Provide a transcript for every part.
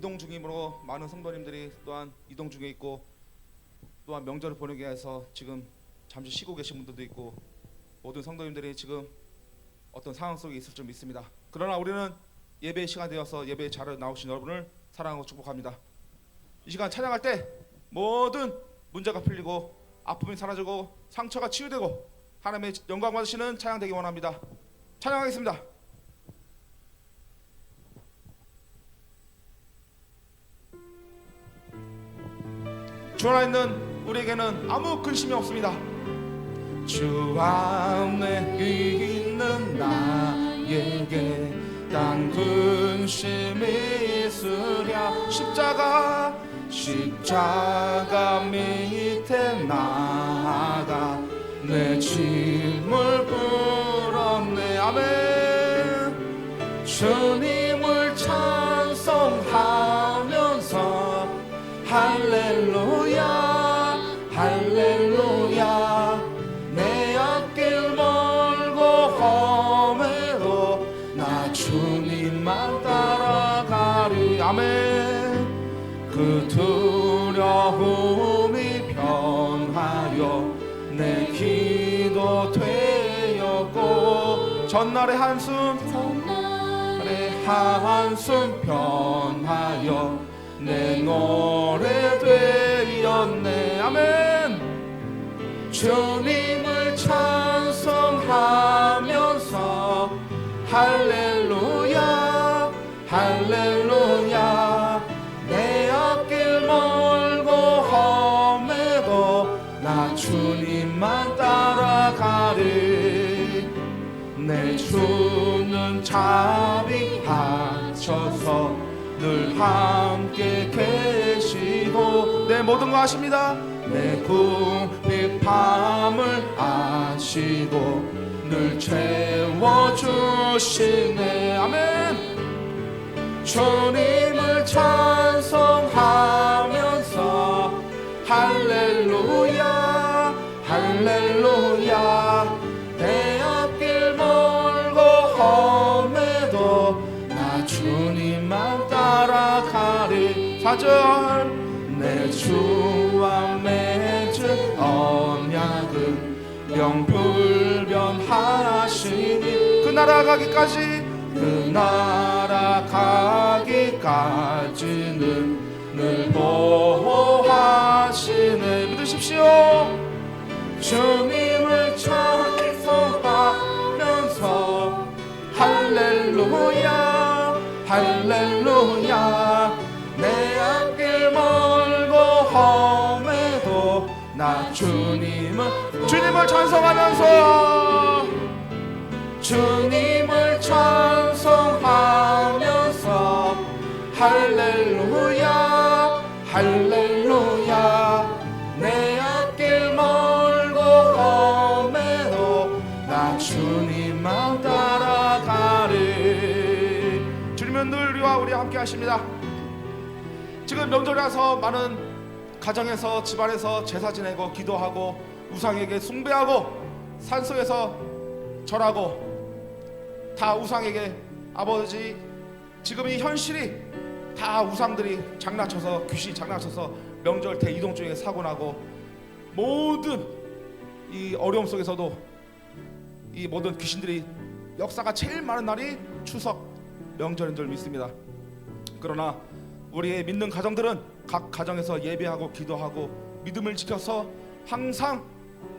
이동 중이므로 많은 성도님들이 또한 이동 중에 있고 또한 명절을 보내기 위해서 지금 잠시 쉬고 계신 분들도 있고 모든 성도님들이 지금 어떤 상황 속에 있을 줄 믿습니다. 그러나 우리는 예배의 시간 되어서 예배에 잘 나오신 여러분을 사랑하고 축복합니다. 이 시간 찬양할 때 모든 문제가 풀리고 아픔이 사라지고 상처가 치유되고 하나님의 영광 받으시는 찬양 되기 원합니다. 찬양하겠습니다. 주 안에 있는 우리에게는 아무 근심이 없습니다. 주 안에 있는 나에게 딴 근심이 있으랴. 십자가 밑에 나가 내 짐을 풀었네. 아멘. 주님을 찬송하면서 할렐루야 할렐루야. 내 앞길 멀고 험해도 나 주님만 따라가리. 아멘. 그 두려움이 변하여 내 기도 되었고 전날의 한숨 변하여 내 노래 되었네. 아멘. 주님을 찬송하면서 할렐루야 할렐루야. 내 앞길 멀고 험해도 나 주님만 따라가리. 내 주는 자비하셔서 늘 함께 계시고 내 모든 거 아십니다. 내 궁핍함을 아시고 늘 채워주시네. 아멘. 주님을 찬송하면서 할렐루야 할렐루야. 내 앞길 멀고 험해도 나 주님만 따라가리. 4절. 내 주와 맺은 언약은 영불변하시니 그 나라 가기까지 그 나라 가기까지는 늘 보호하시네. 믿으십시오. 주님을 찬송하면서 할렐루야 할렐루야. 내 앞길 멀고 험해도 나 주님을 찬송하면서 주님을 찬송하면서 할렐루야 할렐루야. 내 앞길 멀고 험해도 나 주님만 따라가리. 주님은 늘 우리와 함께 하십니다. 지금 명절이라서 많은 가정에서 집안에서 제사 지내고 기도하고 우상에게 숭배하고 산속에서 절하고 다 우상에게 아버지 지금 이 현실이 다 우상들이 장난쳐서 귀신이 장난쳐서 명절 대이동 중에 사고나고 모든 이 어려움 속에서도 이 모든 귀신들이 역사가 제일 많은 날이 추석 명절인 줄 믿습니다. 그러나 우리의 믿는 가정들은 각 가정에서 예배하고 기도하고 믿음을 지켜서 항상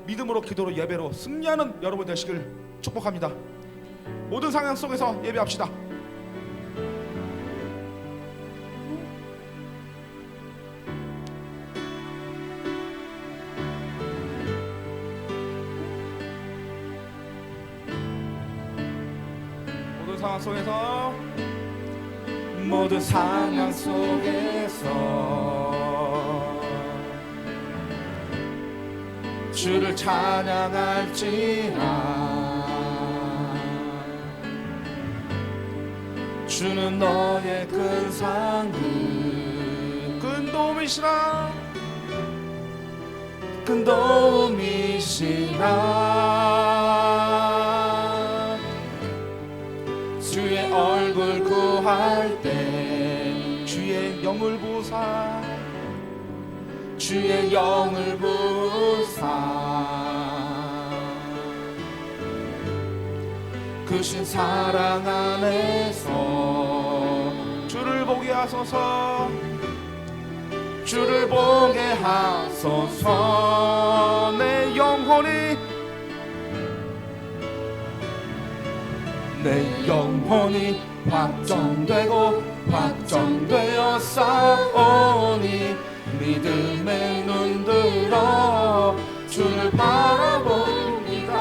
믿음으로 기도로 예배로 승리하는 여러분 되시길 축복합니다. 모든 상황 속에서 예배합시다. 모든 상황 속에서 모든 상황 속에서 주를 찬양할지라. 주는 너의 큰 상급 큰 도움이시라. 큰 도움이시라. 주의 얼굴 구할 때 주의 주의 영을 부사 주의 영을 부사 그 신 사랑 안에서 주를 보게 하소서 주를 보게 하소서 내 영혼이 확정되고 확정되어 싸우니 믿음의 눈 들어 주를 바라봅니다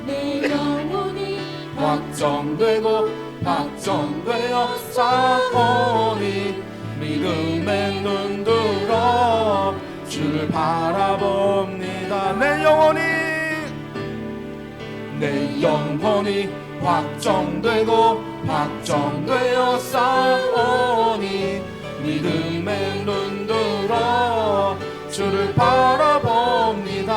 내 영혼이 확정되고 확정되어 싸우니 믿음의 눈 들어 주를 바라봅니다 내 영혼이 확정되고 확정되어 싸우니 믿음의 눈 들어 주를 바라봅니다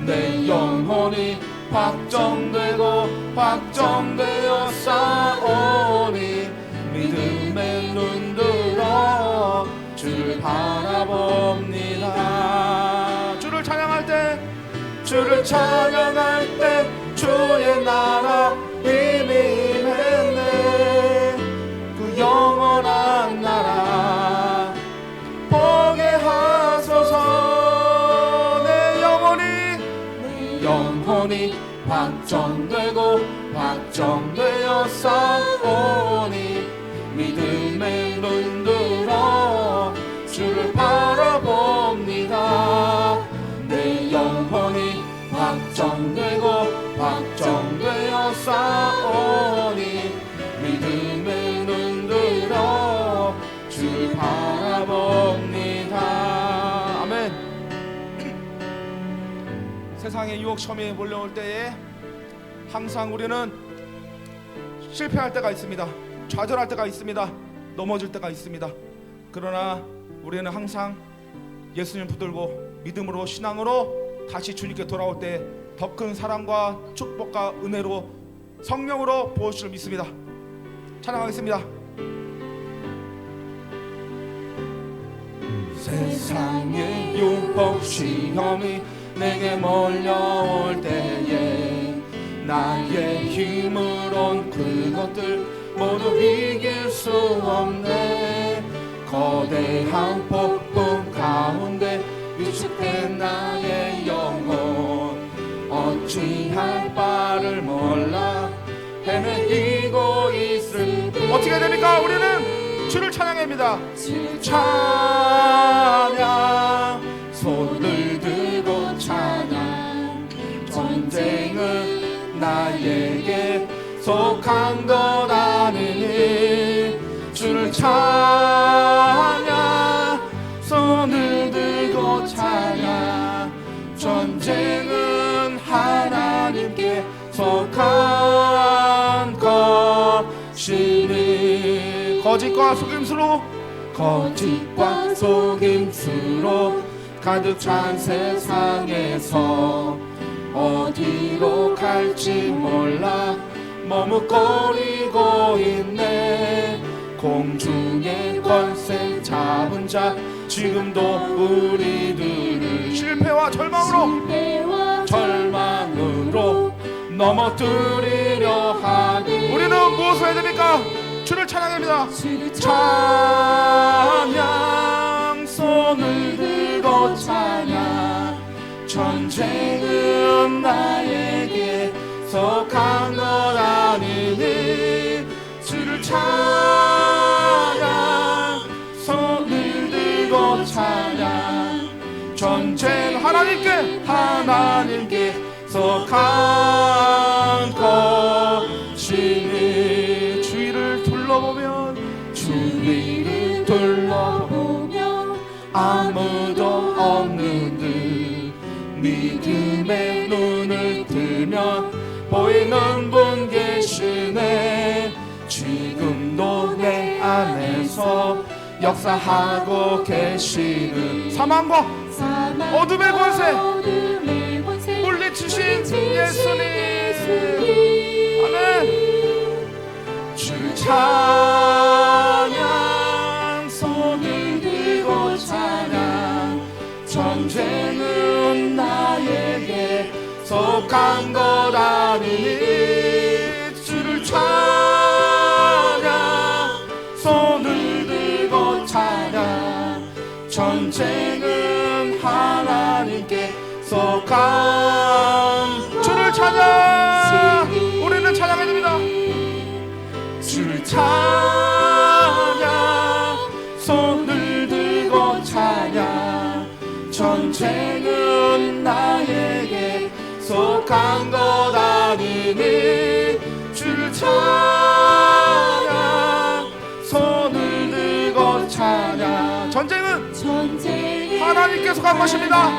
내 영혼이 확정되고 확정되어 싸우니 믿음의 눈 들어 주를 바라봅니다 주를 찬양할 때 주의 나라 이미 임했네 그 영원한 나라 보게 하소서 내 영혼이 확정되고 확정되어 싸우니 믿음의 눈 들어 주를 바라봅니다 내 영혼이 확정되고 확정되어 싸우니 믿음의 눈 들어 주를 바라봅니다 아멘 세상의 유혹 시험이 몰려올 때에 항상 우리는 실패할 때가 있습니다 좌절할 때가 있습니다 넘어질 때가 있습니다 그러나 우리는 항상 예수님 붙들고 믿음으로 신앙으로 다시 주님께 돌아올 때 더 큰 사랑과 축복과 은혜로 성령으로 보호주를 믿습니다 찬양하겠습니다 세상의 유혹 시험이 내게 몰려올 때에 나의 힘으론 그것들 모두 이길 수 없네 거대한 폭풍 가운데 위축된 나의 영혼 어찌할 바를 몰라 헤매이고 있을 때 어떻게 됩니까? 우리는 주를 찬양합니다 찬양 손을 들고 찬양 전쟁은 나에게 속한 것 아니니 주를 찬양 손을 들고 찬양 전쟁은 하나님께 속한 것이니 거짓과 속임수로 가득 찬 세상에서 어디로 갈지 몰라 머뭇거리고 있네 공중의 권세 잡은 자 지금도 우리들을 실패와 절망으로 넘어뜨리려 하니 우리는 무엇을 해야 됩니까? 주를 찬양합니다 찬양 손을 들고 찬양 전쟁은 나에게 속한 것 아니니 주를 찬양 손을 들고 찬양 전쟁 하나님께 속한 것이니 주위를 둘러보면 아무도 없는 듯 믿음의 눈을 뜨면 보이는 분 계시네 지금도 내 안에서 역사하고 계시는 사망과 어둠의 권세 물리치신 예수님 아멘 주 찬양 전쟁은 나에게 속한 것 아니니 주를 찬양 손을 들고 찬양 전쟁은 하나님께 속한 주를 찬양 우리는 찬양해야 됩니다. 주를 찬양 손을 들고 찬양 전쟁은 나에게 속한 것 아니니 주를 찬양 손을 들고 찬양 전쟁은 하나님께 속한 것입니다.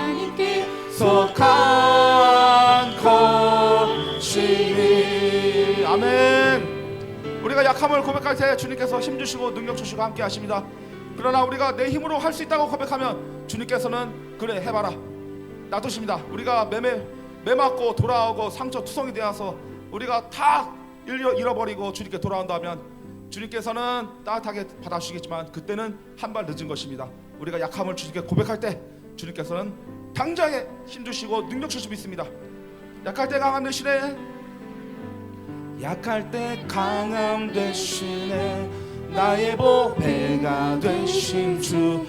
속한 것이니 아멘. 우리가 약함을 고백할 때 주님께서 힘주시고 능력 주시고 함께 하십니다. 그러나 우리가 내 힘으로 할 수 있다고 고백하면 주님께서는 그래 해봐라 놔두십니다. 우리가 매맞고 돌아오고 상처 투성이 되어서 우리가 다 잃어버리고 주님께 돌아온다면 주님께서는 따뜻하게 받아주시겠지만 그때는 한 발 늦은 것입니다. 우리가 약함을 주님께 고백할 때 주님께서는 당장에 힘주시고 능력 주시고 있습니다. 약할 때 강함 되시네 약할 때 강함 되시네 나의 보배가 되신 주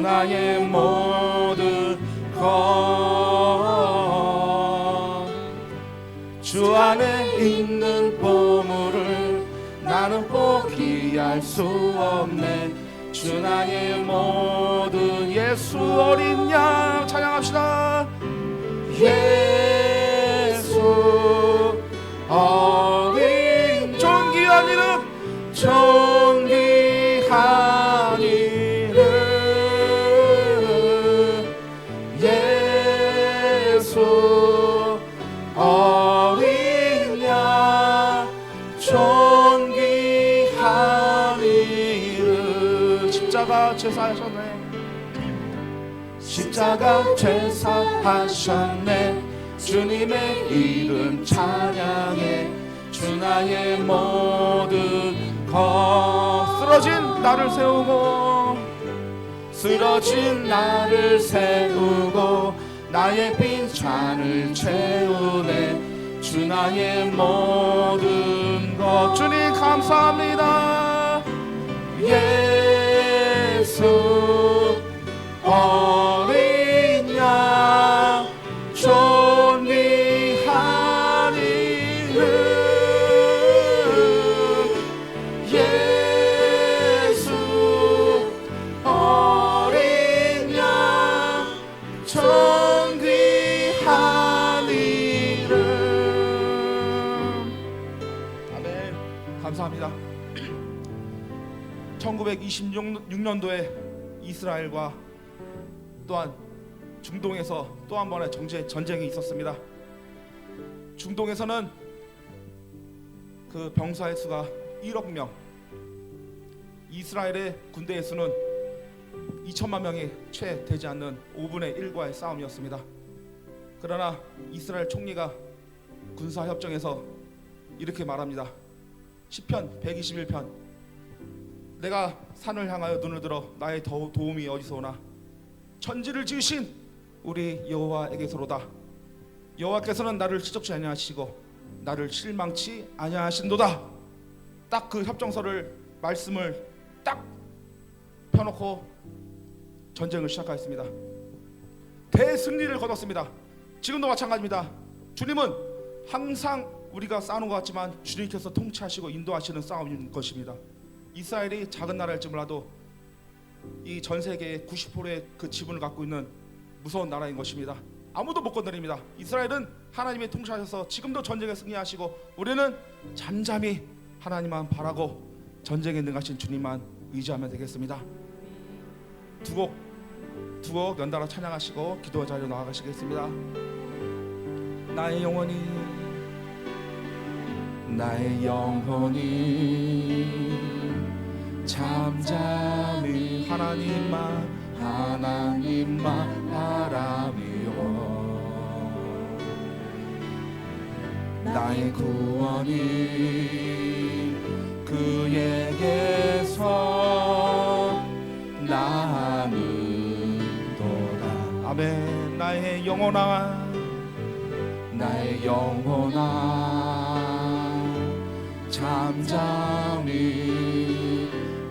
나의 모든 것 주 안에 있는 보물을 나는 포기할 수 없네 주 나의 모든 예수 어린 양 찬양합시다. 예수 어린 존귀한 이름 존귀한 이름 예수 어린 양 존귀한 이름 십자가 제사하셨네 십자가 제사하셨네 주님의 이름 찬양해 주 나의 모든 것 쓰러진 나를 세우고 쓰러진 나를 세우고 나의 빈 잔을 채우네 주 나의 모든 것 주님 감사합니다. 예수 어린 양 존귀한 이름 예수 어린 양 존귀한 이름 아멘. 감사합니다. 1926년도에 이스라엘과 또한 중동에서 또 한 번의 전쟁이 있었습니다. 중동에서는 그 병사의 수가 1억 명, 이스라엘의 군대의 수는 2천만 명이 채 되지 않는 5분의 1과의 싸움이었습니다. 그러나 이스라엘 총리가 군사협정에서 이렇게 말합니다. 시편 121편 내가 산을 향하여 눈을 들어 나의 도움이 어디서 오나 천지를 지으신 우리 여호와에게서로다. 여호와께서는 나를 지적지 아니하시고 나를 실망치 아니하신도다. 딱 그 협정서를 말씀을 딱 펴놓고 전쟁을 시작하였습니다. 대승리를 거뒀습니다. 지금도 마찬가지입니다. 주님은 항상 우리가 싸우는 것 같지만 주님께서 통치하시고 인도하시는 싸움인 것입니다. 이스라엘이 작은 나라일지 몰라도 이 전 세계의 90%의 그 지분을 갖고 있는 무서운 나라인 것입니다. 아무도 못 건드립니다. 이스라엘은 하나님이 통치하셔서 지금도 전쟁에 승리하시고 우리는 잠잠히 하나님만 바라고 전쟁에 능하신 주님만 의지하면 되겠습니다. 두 곡 연달아 찬양하시고 기도 자리로 나아가시겠습니다. 나의 영혼이 잠잠히 하나님만 바라며 나의 구원이 그에게서 나는도다. 아멘. 나의 영혼아, 나의 영혼아 잠잠히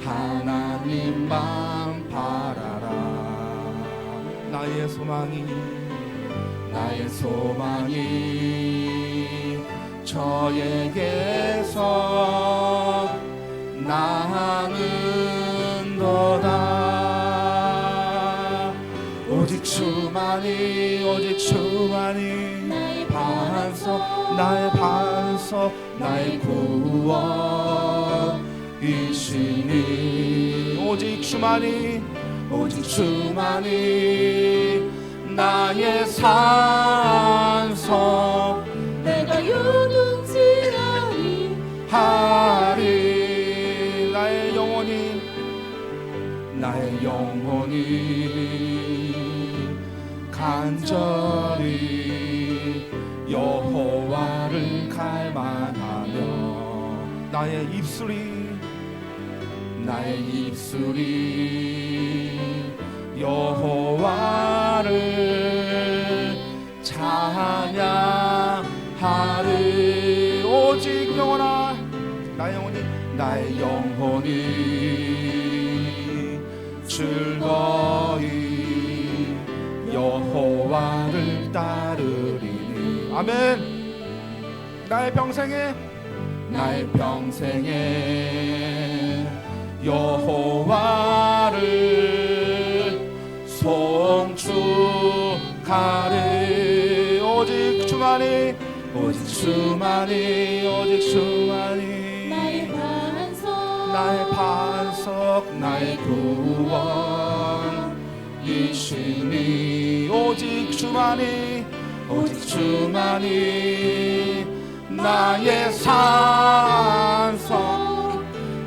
하나님만 바라라. 나의 소망이 저에게서 나는도다. 오직 주만이 나의 나의 반석, 나의 구원이시니. 오직 주만이 나의 산소 내가 요동치 하리. 나의 영혼이 간절히 여호와를 갈망하며 나의 입술이 여호와를 찬양하리. 오직 영혼아, 나의 영혼이 즐거이 여호와를 따르리니. 아멘. 나의 평생에 여호와를 송축하리. 오직 주만이 나의 반석, 나의 구원이시니. 오직 주만이 나의 산성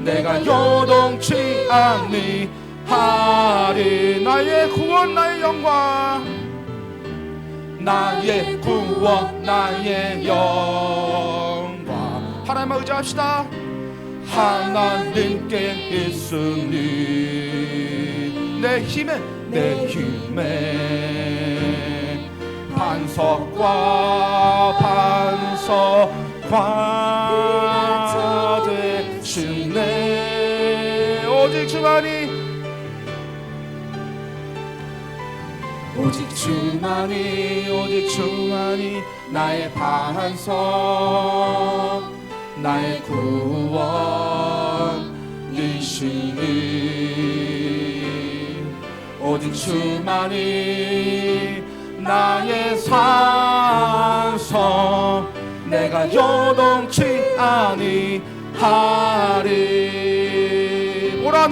내가 요동치 아니하리. 나의 구원, 나의 영광, 나의 구원 나의 영광. 하나님만 의지합시다. 하나님께 있으니 내 힘에 반석과 되시네. 오직 주만이 나의 반석 나의 구원이시니. 오직 주만이 나의 산성 내가 요동치 아니하리. 보라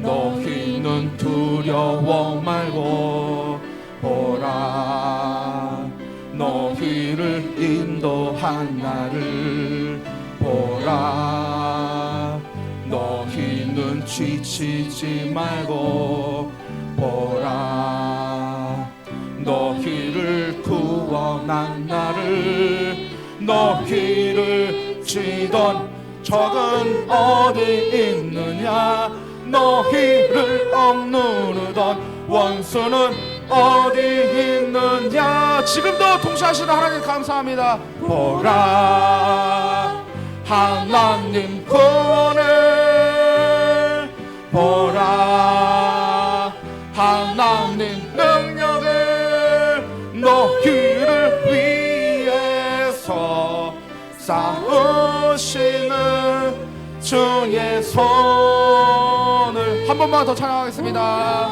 너희는 두려워 말고 보라 너희를 인도한 나를 보라. 너희는 지치지 말고 보라. 너희를 구원한 나를. 너희를 치던 적은 어디 있느냐. 너희를 억누르던 원수는 어디 있느냐. 지금도 통치하시는 하나님 감사합니다. 보라 하나님 구원을 보라 하나님 능력을 너희를 위해서 싸우시는 주의 손을 한 번만 더 찬양하겠습니다.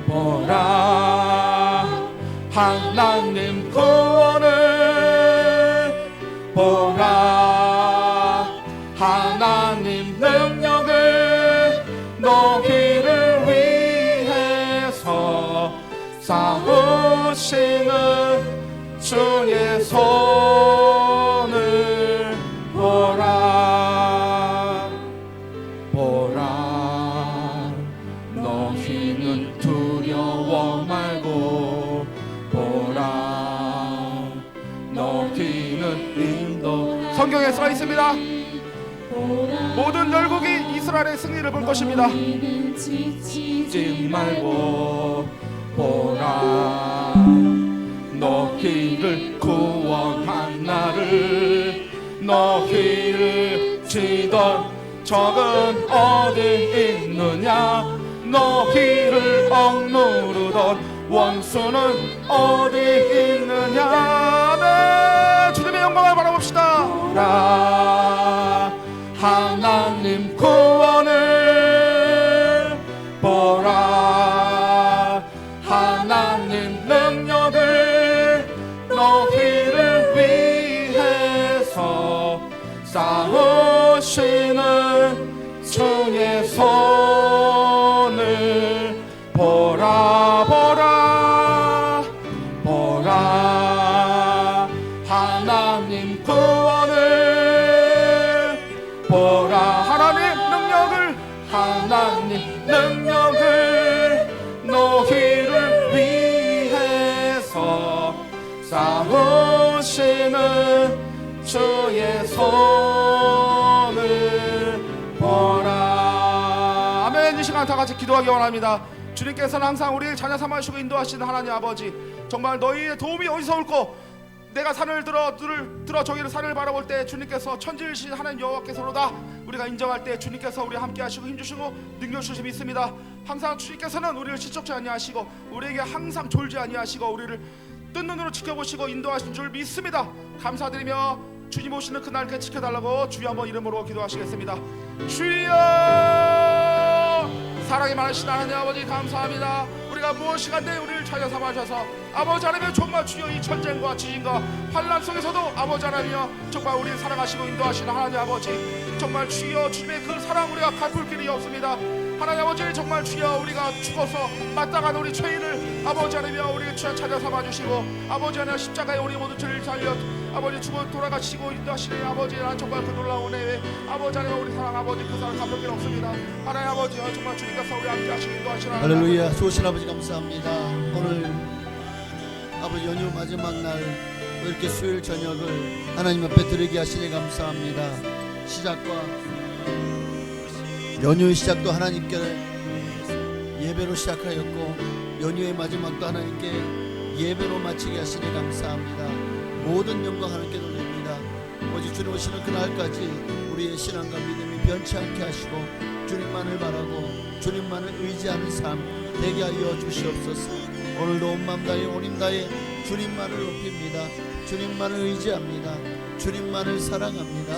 보라 하나님 구원을 보라 하나님 능력을 너희를 위해서 싸우시는 주의 손을 보라. 보라 너희는 두려워 말고 보라 너희는 인도. 성경에 써 있습니다. 모든 열국이 이스라엘의 승리를 볼 것입니다. 너희는 지치지 잊지 말고 보라 너희를 구원한 나를 너희를 치던 적은 어디 있느냐 너희를 억누르던 원수는 어디 있느냐. 네, 주님의 영광을 바라봅시다. 보라 하나님 구원을 보라 하나님 능력을 너희를 위해서 싸우시는 주의 손을 보라 보라 보라 하나님 구원을 보라 하나님 능력을 너희를 위해서 싸우시는 주의 손을 보라. 아멘. 이 시간 다 같이 기도하기 원합니다. 주님께서는 항상 우리를 자녀 삼아주시고 인도하시는 하나님 아버지, 정말 너희의 도움이 어디서 올꼬? 내가 산을 들어 저기를 산을 바라볼 때 주님께서 천지이신 하나님 여호와께서로다 우리가 인정할 때 주님께서 우리 함께 하시고 힘주시고 능력 주심이 있습니다. 항상 주님께서는 우리를 실족지 아니하시고 우리에게 항상 졸지 아니하시고 우리를 뜬 눈으로 지켜보시고 인도하신 줄 믿습니다. 감사드리며 주님 오시는 그날까지 지켜달라고 주여 한번 이름으로 기도하시겠습니다. 주여, 사랑이 많으신 하나님 아버지 감사합니다. 우리가 무엇이 간데 우리를 찾아 삼아주셔서 아버지 하나님 정말 주여 이 전쟁과 지진과 환난 속에서도 아버지 하나님 정말 우리를 사랑하시고 인도하시는 하나님 아버지, 정말 주여 주님의 그 사랑 우리가 갚을 길이 없습니다. 하나님 아버지 정말 주여 우리가 죽어서 마땅한 우리 죄인을 아버지 하나님 우리를 찾아 삼아주시고 아버지 하나님 십자가에 우리 모두 죄를 살려 아버지 죽어 돌아가시고 인도하시는 아버지, 난 정말 그 놀라운 은혜 아버지 하나님 우리 사랑 아버지 그 사랑 갚을 길 없습니다. 하나님 아버지 정말 주님께서 우리 함께 하시고 인도하시는 할렐루야. 좋으신 아버지 감사합니다. 오늘 아버지 연휴 마지막 날 이렇게 수요일 저녁을 하나님 앞에 드리게 하시니 감사합니다. 시작과 연휴의 시작도 하나님께 예배로 시작하였고 연휴의 마지막도 하나님께 예배로 마치게 하시니 감사합니다. 모든 영광 하나님께 돌립니다. 오직 주님 오시는 그날까지 우리의 신앙과 믿음이 변치 않게 하시고 주님만을 바라고 주님만을 의지하는 삶 되게 하여 주시옵소서. 오늘도 온 마음 다해 온 힘 다해 주님만을 높입니다. 주님만을 의지합니다. 주님만을 사랑합니다.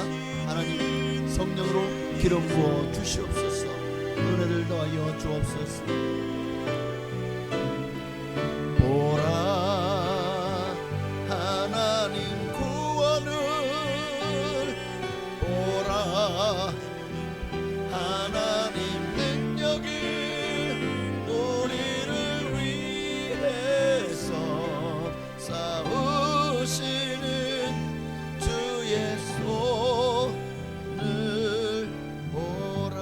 하나님 성령으로 기름 부어 주시옵소서. 은혜를 더하여 주옵소서. 보라 하나님 구원을 보라 하나님 능력을 우리를 위해서 싸우시는 주의 손을 보라.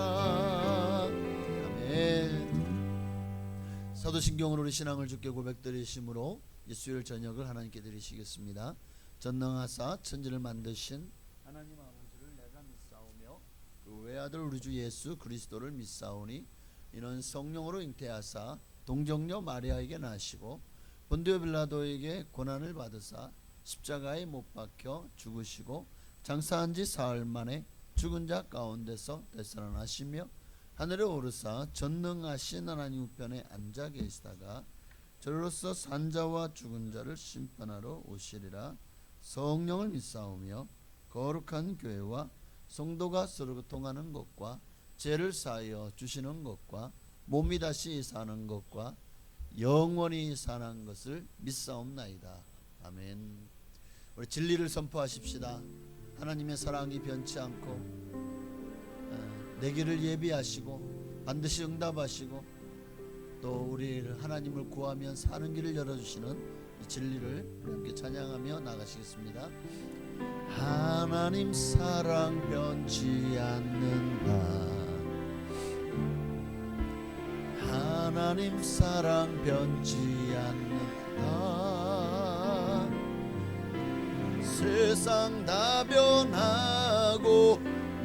아멘. 사도신경으로 우리 신앙을 주께 고백드리심으로 수요일 저녁을 하나님께 드리시겠습니다. 전능하사 천지를 만드신 하나님 아버지를 내가 믿사오며 그 외아들 우리 주 예수 그리스도를 믿사오니 이는 성령으로 잉태하사 동정녀 마리아에게 나시고 본디오 빌라도에게 고난을 받으사 십자가에 못 박혀 죽으시고 장사한 지 사흘 만에 죽은 자 가운데서 되살아나시며 하늘에 오르사 전능하신 하나님 우편에 앉아 계시다가 저로서 산자와 죽은 자를 심판하러 오시리라. 성령을 믿사오며 거룩한 교회와 성도가 서로 교통하는 것과 죄를 사하여 주시는 것과 몸이 다시 사는 것과 영원히 사는 것을 믿사옵나이다. 아멘. 우리 진리를 선포하십시다. 하나님의 사랑이 변치 않고 내 길을 예비하시고 반드시 응답하시고 또 우리를 하나님을 구하면 사는 길을 열어주시는 이 진리를 함께 찬양하며 나가시겠습니다. 하나님 사랑 변치 않는다. 하나님 사랑 변치 않는다. 세상 다 변하고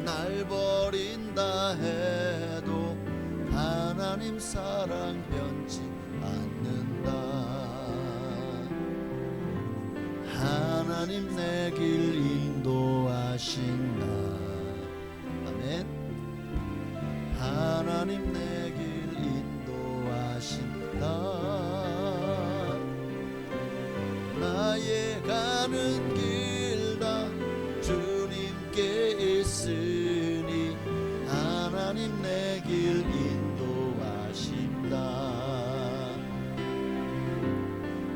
날 버린다 해도 하나님 사랑 변치 않는다. 하나님 내 길 인도하신다. 아멘. 하나님 내 길 인도하신다. 나의 가는 길 다 주님께 있으니 하나님 내 길 인도하신다.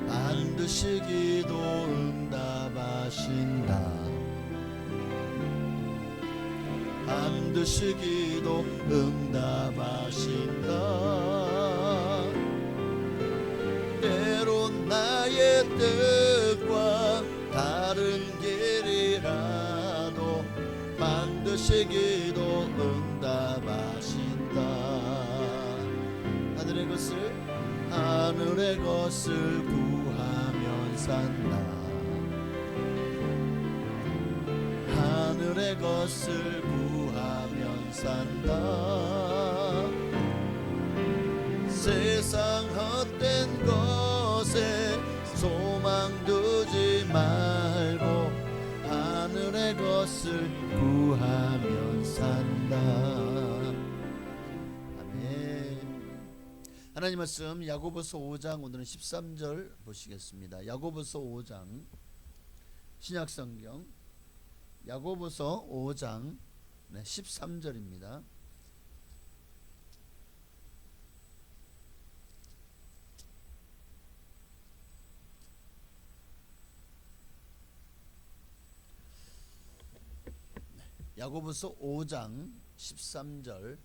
반드시 기도 응답하신다. 반드시 기도 응답하신다. 때론 나의 뜻과 다른 길이라도 반드시 기도 응답하신다. 하늘의 것을 구하면 산다. 하늘의 것을 구하면 산다. 세상 헛된 것에 소망 두지 말고 하늘의 것을 구하면 산다. 아멘. 하나님 말씀 야고보서 5장 오늘은 13절 보시겠습니다. 야고보서 5장 신약성경 야고보서 5장 13절입니다. 야고보서 5장 13절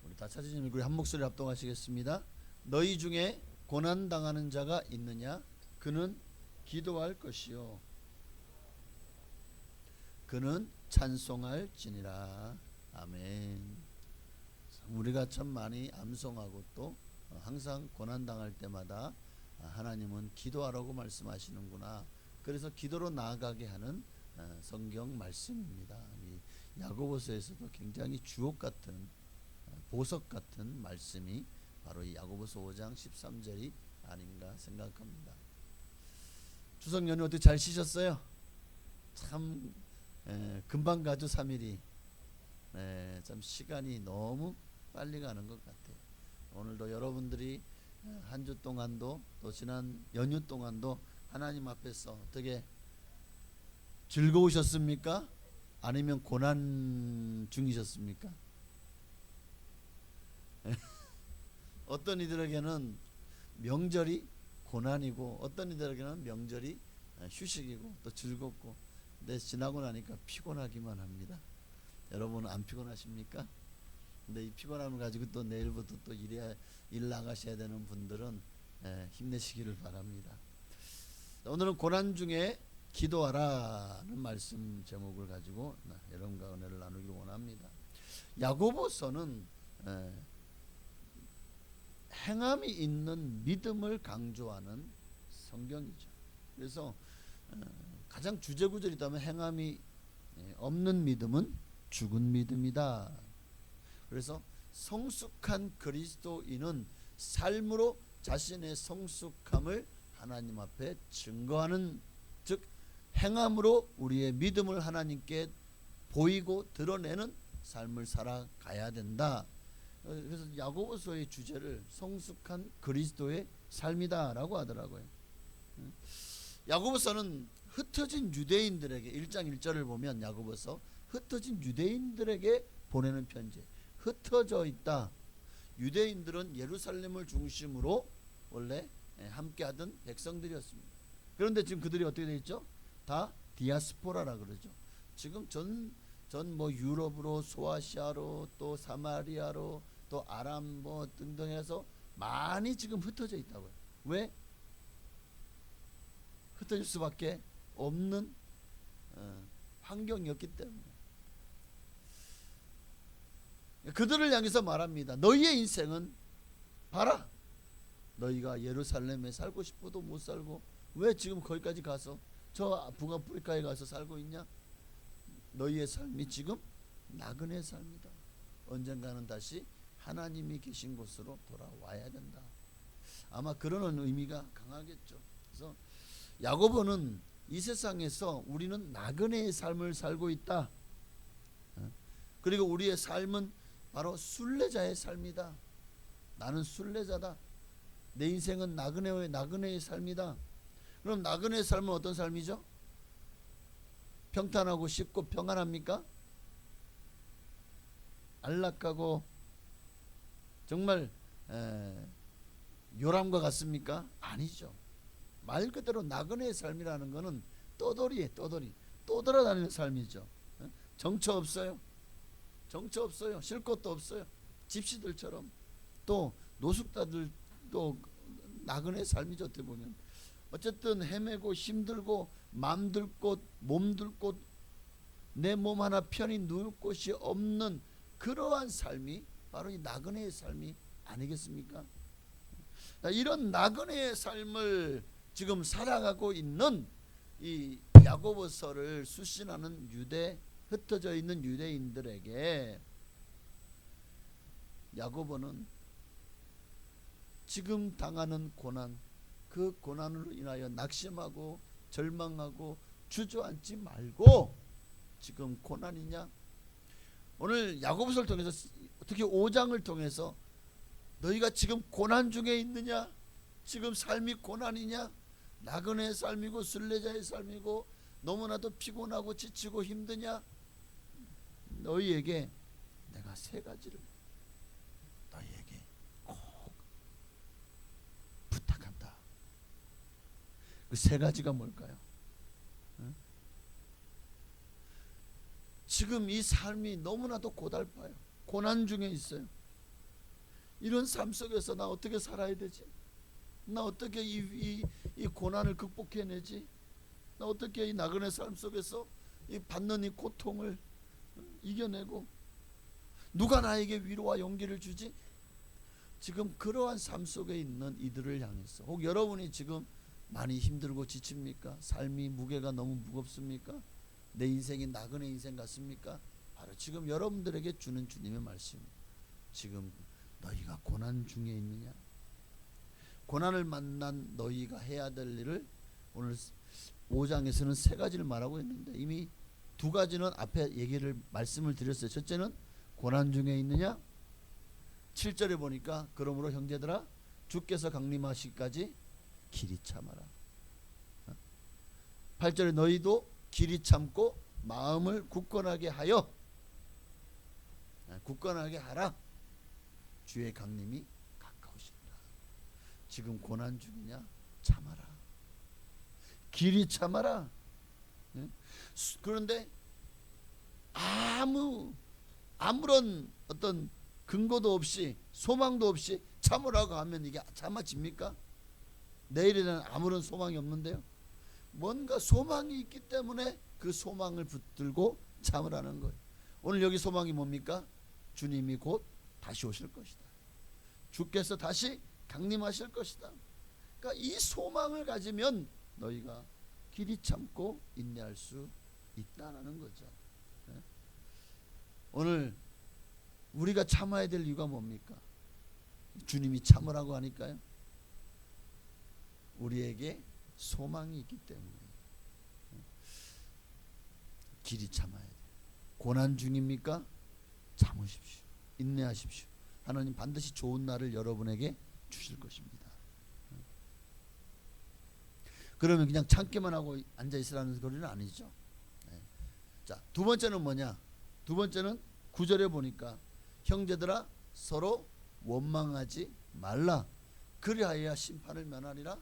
우리 다 찾으시면 우리 한 목소리 합동하시겠습니다. 너희 중에 고난당하는 자가 있느냐? 그는 기도할 것이요 그는 찬송할지니라. 아멘. 우리가 참 많이 암송하고 또 항상 고난당할 때마다 하나님은 기도하라고 말씀하시는구나. 그래서 기도로 나아가게 하는 성경 말씀입니다. 이 야고보서에서도 굉장히 주옥 같은 보석 같은 말씀이 바로 이 야고보서 5장 13절이 아닌가 생각합니다. 추석 연휴 어떻게 잘 쉬셨어요? 참 금방 가죠 3일이. 참 시간이 너무 빨리 가는 것 같아요. 오늘도 여러분들이 한 주 동안도 또 지난 연휴 동안도 하나님 앞에서 어떻게 즐거우셨습니까? 아니면 고난 중이셨습니까? 어떤 이들에게는 명절이 고난이고 어떤 이들에게는 명절이 휴식이고 또 즐겁고, 근데 지나고 나니까 피곤하기만 합니다. 여러분은 안 피곤하십니까? 근데 이 피곤함을 가지고 또 내일부터 또 일 나가셔야 되는 분들은 힘내시기를 바랍니다. 오늘은 고난 중에 기도하라는 말씀 제목을 가지고 여러분과 은혜를 나누기를 원합니다. 야고보서는 행함이 있는 믿음을 강조하는 성경이죠. 그래서 가장 주제구절이 있다면 행함이 없는 믿음은 죽은 믿음이다. 그래서 성숙한 그리스도인은 삶으로 자신의 성숙함을 하나님 앞에 증거하는, 즉 행함으로 우리의 믿음을 하나님께 보이고 드러내는 삶을 살아가야 된다. 그래서 야고보서의 주제를 성숙한 그리스도의 삶이다라고 하더라고요. 야고보서는 흩어진 유대인들에게 1장 1절을 보면 야고보서 흩어진 유대인들에게 보내는 편지. 흩어져 있다. 유대인들은 예루살렘을 중심으로 원래 함께하던 백성들이었습니다. 그런데 지금 그들이 어떻게 되어 있죠? 다 디아스포라라 그러죠. 지금 전 유럽으로, 소아시아로, 또 사마리아로, 또 아람 뭐 등등 해서 많이 지금 흩어져 있다고요. 왜? 흩어질 수밖에 없는 환경이었기 때문에. 그들을 향해서 말합니다. 너희의 인생은 봐라. 너희가 예루살렘에 살고 싶어도 못 살고 왜 지금 거기까지 가서 저 북아프리카에 가서 살고 있냐? 너희의 삶이 지금 나그네 삶이다. 언젠가는 다시 하나님이 계신 곳으로 돌아와야 된다. 아마 그런 의미가 강하겠죠. 그래서 야고보는 이 세상에서 우리는 나그네의 삶을 살고 있다. 그리고 우리의 삶은 바로 순례자의 삶이다. 나는 순례자다. 내 인생은 나그네의 삶이다. 그럼 나그네의 삶은 어떤 삶이죠? 평탄하고 쉽고 평안합니까? 안락하고 정말 요람과 같습니까? 아니죠. 말 그대로 나그네의 삶이라는 것은 떠돌이에 떠돌아다니는 삶이죠. 정처 없어요. 쉴 곳도 없어요. 집시들처럼. 또 노숙자들도 나그네 삶이죠. 어떻게 보면 어쨌든 헤매고 힘들고 맘 들 곳, 몸 들 곳, 내 몸 하나 편히 누울 곳이 없는 그러한 삶이 바로 이 나그네의 삶이 아니겠습니까? 이런 나그네의 삶을 지금 살아가고 있는 이 야고보서를 수신하는 흩어져 있는 유대인들에게 야고보는 지금 당하는 고난, 그 고난으로 인하여 낙심하고 절망하고 주저앉지 말고, 지금 고난이냐? 오늘 야고보서를 통해서, 특히 5장을 통해서 너희가 지금 고난 중에 있느냐? 지금 삶이 고난이냐? 나그네의 삶이고 순례자의 삶이고 너무나도 피곤하고 지치고 힘드냐? 너희에게 내가 3가지를 너희에게 꼭 부탁한다. 그 3가지가 뭘까요? 지금 이 삶이 너무나도 고달파요. 고난 중에 있어요. 이런 삶 속에서 나 어떻게 살아야 되지? 나 어떻게 이 고난을 극복해내지? 나 어떻게 이 나그네 삶 속에서 이 받는 이 고통을 이겨내고 누가 나에게 위로와 용기를 주지? 지금 그러한 삶 속에 있는 이들을 향해서, 혹 여러분이 지금 많이 힘들고 지칩니까? 삶이 무게가 너무 무겁습니까? 내 인생이 나그네 인생 같습니까? 바로 지금 여러분들에게 주는 주님의 말씀, 지금 너희가 고난 중에 있느냐? 고난을 만난 너희가 해야 될 일을 오늘 5장에서는 3가지를 말하고 있는데 이미 2가지는 앞에 말씀을 드렸어요. 첫째는 고난 중에 있느냐? 7절에 보니까 그러므로 형제들아 주께서 강림하시기까지 길이 참아라. 8절에 너희도 길이 참고 마음을 굳건하게 하여, 굳건하게 하라. 주의 강림이 가까우시니라. 지금 고난 중이냐? 참아라. 길이 참아라. 그런데 아무런 어떤 근거도 없이 소망도 없이 참으라고 하면 이게 참아집니까? 내일에는 아무런 소망이 없는데요. 뭔가 소망이 있기 때문에 그 소망을 붙들고 참으라는 거예요. 오늘 여기 소망이 뭡니까? 주님이 곧 다시 오실 것이다. 주께서 다시 강림하실 것이다. 그러니까 이 소망을 가지면 너희가 길이 참고 인내할 수 있다는 거죠. 오늘 우리가 참아야 될 이유가 뭡니까? 주님이 참으라고 하니까요. 우리에게 소망이 있기 때문에 길이 참아야 돼요. 고난 중입니까? 참으십시오. 인내하십시오. 하나님 반드시 좋은 날을 여러분에게 주실 것입니다. 그러면 그냥 참기만 하고 앉아있으라는 소리는 아니죠. 자, 2번째는 뭐냐? 2번째는 9절에 보니까 형제들아 서로 원망하지 말라. 그리하여야 심판을 면하리라.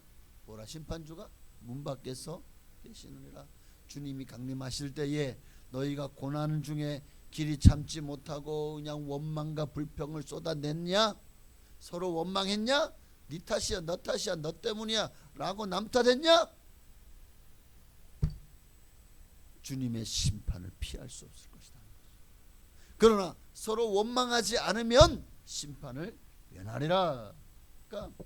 보라, 심판주가 문 밖에서 계시느니라. 주님이 강림하실 때에 너희가 고난 중에 길이 참지 못하고 그냥 원망과 불평을 쏟아냈냐? 서로 원망했냐? 네 탓이야, 너 탓이야, 너 때문이야 라고 남 탓했냐? 주님의 심판을 피할 수 없을 것이다. 그러나 서로 원망하지 않으면 심판을 면하리라. 그러니까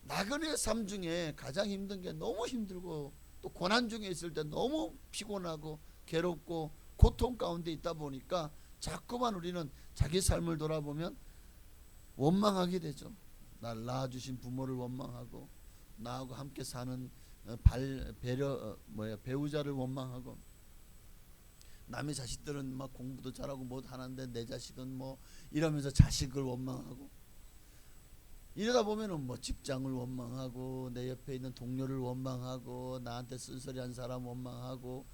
나그네 삶 중에 가장 힘든 게 너무 힘들고 또 고난 중에 있을 때 너무 피곤하고 괴롭고 고통 가운데 있다 보니까 자꾸만 우리는 자기 삶을 돌아보면 원망하게 되죠. 날 낳아주신 부모를 원망하고, 나하고 함께 사는 배우자를 원망하고, 남의 자식들은 막 공부도 잘하고 뭐 하는데 내 자식은 뭐 이러면서 자식을 원망하고, 이러다 보면은 뭐 직장을 원망하고, 내 옆에 있는 동료를 원망하고, 나한테 쓸쓸한 사람 원망하고.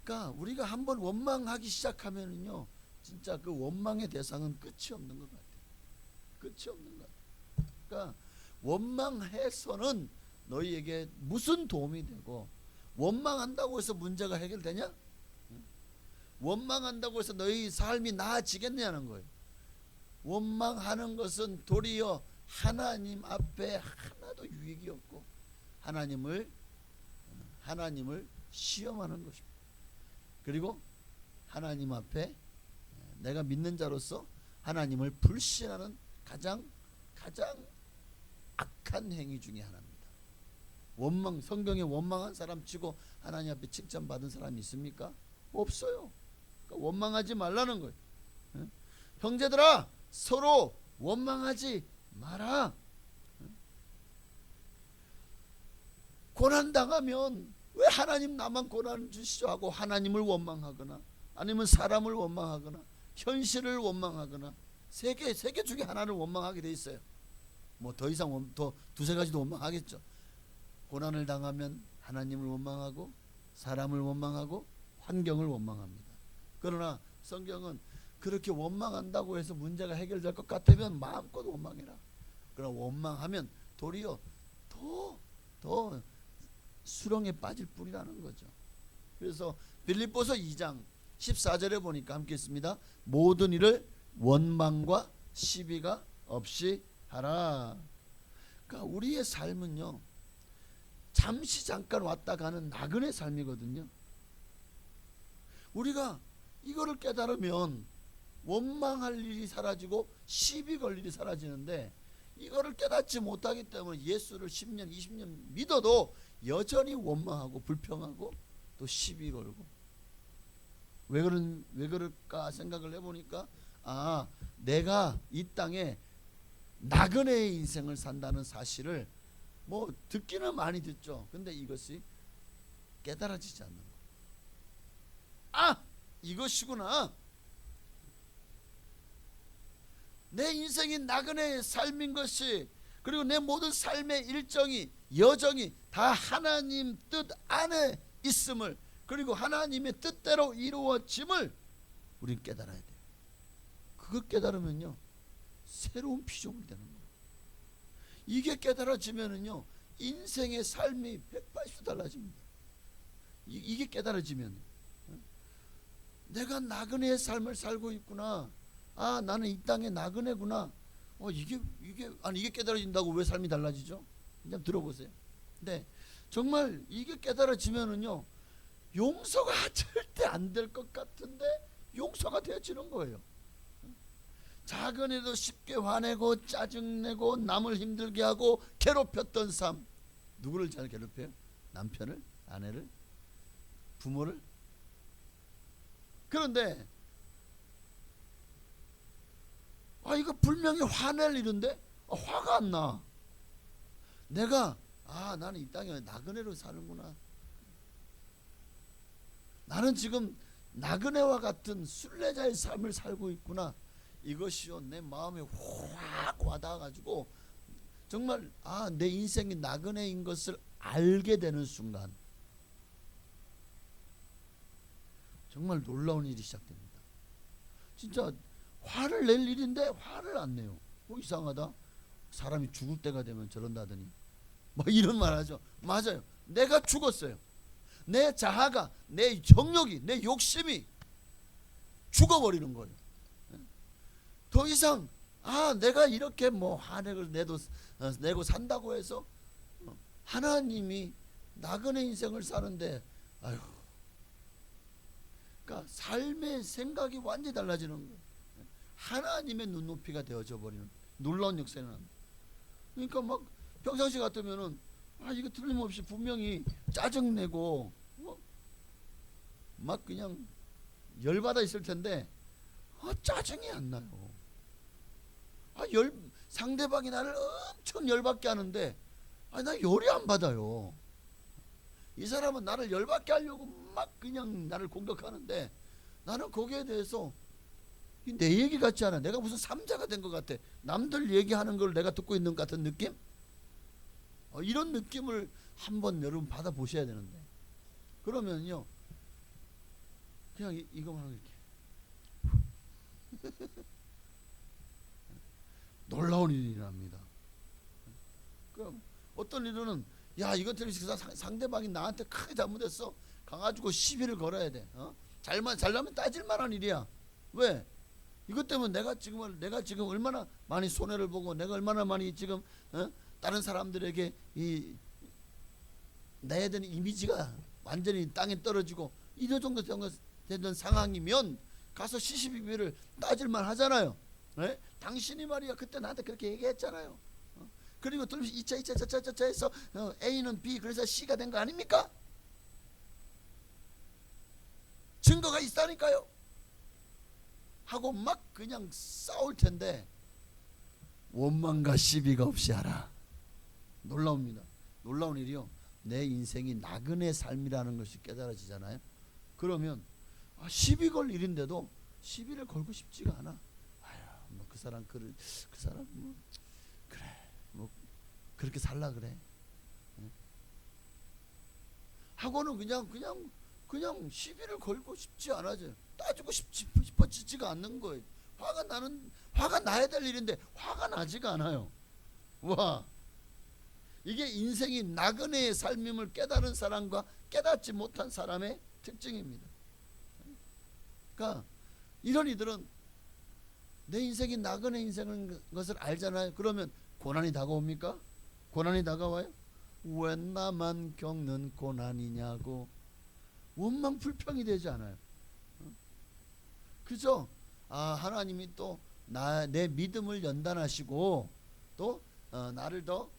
그러니까 우리가 한번 원망하기 시작하면은요, 진짜 그 원망의 대상은 끝이 없는 것 같아요. 끝이 없는 것 같아요. 그러니까 원망해서는 너희에게 무슨 도움이 되고, 원망한다고 해서 문제가 해결되냐? 원망한다고 해서 너희 삶이 나아지겠냐는 거예요. 원망하는 것은 도리어 하나님 앞에 하나도 유익이 없고, 하나님을 시험하는 것입니다. 그리고 하나님 앞에 내가 믿는 자로서 하나님을 불신하는 가장 악한 행위 중에 하나입니다. 성경에 원망한 사람 치고 하나님 앞에 칭찬받은 사람이 있습니까? 없어요. 그러니까 원망하지 말라는 거예요. 형제들아, 서로 원망하지 마라. 고난당하면 왜 하나님 나만 고난 주시죠 하고 하나님을 원망하거나, 아니면 사람을 원망하거나, 현실을 원망하거나, 세 개 중에 하나를 원망하게 돼 있어요. 뭐 더 이상 더 두세 가지도 원망하겠죠. 고난을 당하면 하나님을 원망하고, 사람을 원망하고, 환경을 원망합니다. 그러나 성경은 그렇게 원망한다고 해서 문제가 해결될 것 같으면 마음껏 원망해라. 그러나 원망하면 도리어 더 수렁에 빠질 뿐이라는 거죠. 그래서 빌립보서 2장 14절에 보니까 함께 있습니다. 모든 일을 원망과 시비가 없이 하라. 그러니까 우리의 삶은요, 잠시 잠깐 왔다 가는 나그네 삶이거든요. 우리가 이거를 깨달으면 원망할 일이 사라지고 시비 걸 일이 사라지는데, 이거를 깨닫지 못하기 때문에 예수를 10년 20년 믿어도 여전히 원망하고 불평하고 또 시비 걸고. 왜 그럴까 생각을 해보니까, 내가 이 땅에 나그네의 인생을 산다는 사실을 뭐 듣기는 많이 듣죠. 근데 이것이 깨달아지지 않는 거예요. 이것이구나. 내 인생이 나그네의 삶인 것이, 그리고 내 모든 삶의 일정이, 여정이 다 하나님 뜻 안에 있음을, 그리고 하나님의 뜻대로 이루어짐을 우리는 깨달아야 돼요. 그걸 깨달으면요, 새로운 피조물이 되는 거예요. 이게 깨달아지면은요, 인생의 삶이 180도 달라집니다. 이게 깨달아지면, 내가 나그네의 삶을 살고 있구나. 나는 이 땅의 나그네구나. 이게 깨달아진다고 왜 삶이 달라지죠? 그냥 들어보세요. 네, 정말 이게 깨달아지면은요, 용서가 절대 안 될 것 같은데 용서가 되어지는 거예요. 작은 일도 쉽게 화내고 짜증내고 남을 힘들게 하고 괴롭혔던 삶. 누구를 잘 괴롭혀요? 남편을, 아내를, 부모를. 그런데 이거 분명히 화낼 일인데 화가 안 나. 내가 나는 이 땅에 나그네로 사는구나. 나는 지금 나그네와 같은 순례자의 삶을 살고 있구나. 이것이요, 내 마음에 확 와닿아가지고 정말 내 인생이 나그네인 것을 알게 되는 순간 정말 놀라운 일이 시작됩니다. 진짜 화를 낼 일인데 화를 안 내요. 이상하다. 사람이 죽을 때가 되면 저런다더니 뭐 이런 말 하죠. 맞아요. 내가 죽었어요. 내 자아가, 내 정욕이, 내 욕심이 죽어버리는 거예요. 더 이상 내가 이렇게 뭐 화를 내고 산다고 해서 하나님이 나그네 인생을 사는데 그러니까 삶의 생각이 완전히 달라지는 거예요. 하나님의 눈높이가 되어져 버리는 놀라운 역사가 납니다. 그러니까 막 평상시 같으면은 이거 틀림없이 분명히 짜증내고 막 그냥 열받아 있을 텐데 짜증이 안 나요. 상대방이 나를 엄청 열받게 하는데 나 열이 안 받아요. 이 사람은 나를 열받게 하려고 막 그냥 나를 공격하는데 나는 거기에 대해서 내 얘기 같지 않아. 내가 무슨 삼자가 된 것 같아. 남들 얘기하는 걸 내가 듣고 있는 것 같은 느낌? 이런 느낌을 한번 여러분 받아보셔야 되는데, 그러면요 그냥 이거만 하고 이렇게 놀라운 일이 일어납니다. 그럼 어떤 일은 이것 때문에 상대방이 나한테 크게 잘못했어, 가가지고 시비를 걸어야 돼. 잘나면 따질 만한 일이야. 왜? 이것 때문에 내가 지금 얼마나 많이 손해를 보고, 내가 얼마나 많이 지금 다른 사람들에게 내야 되는 이미지가 완전히 땅에 떨어지고 이런 정도 되는 상황이면 가서 시시비비를 따질만 하잖아요. 네? 당신이 말이야 그때 나한테 그렇게 얘기했잖아요. 그리고 또 2차 해서 A는 B, 그래서 C가 된 거 아닙니까? 증거가 있다니까요. 하고 막 그냥 싸울 텐데 원망과 시비가 없이 하라. 놀라웁니다. 놀라운 일이요, 내 인생이 나그네 삶이라는 것이 깨달아지잖아요. 그러면 시비 걸 일인데도 시비를 걸고 싶지가 않아. 뭐 그 사람 그 사람 뭐 그래 뭐 그렇게 살라 그래. 하고는 그냥 시비를 걸고 싶지 않아져. 따지고 싶어지지가 않는 거예요. 화가 나야 될 일인데 화가 나지가 않아요. 와, 이게 인생이 나그네의 삶임을 깨달은 사람과 깨닫지 못한 사람의 특징입니다. 그러니까 이런 이들은 내 인생이 나그네 인생인 것을 알잖아요. 그러면 고난이 다가옵니까? 고난이 다가와요? 왜 나만 겪는 고난이냐고 원망 불평이 되지 않아요. 그죠? 하나님이 또 내 믿음을 연단하시고 또 나를 더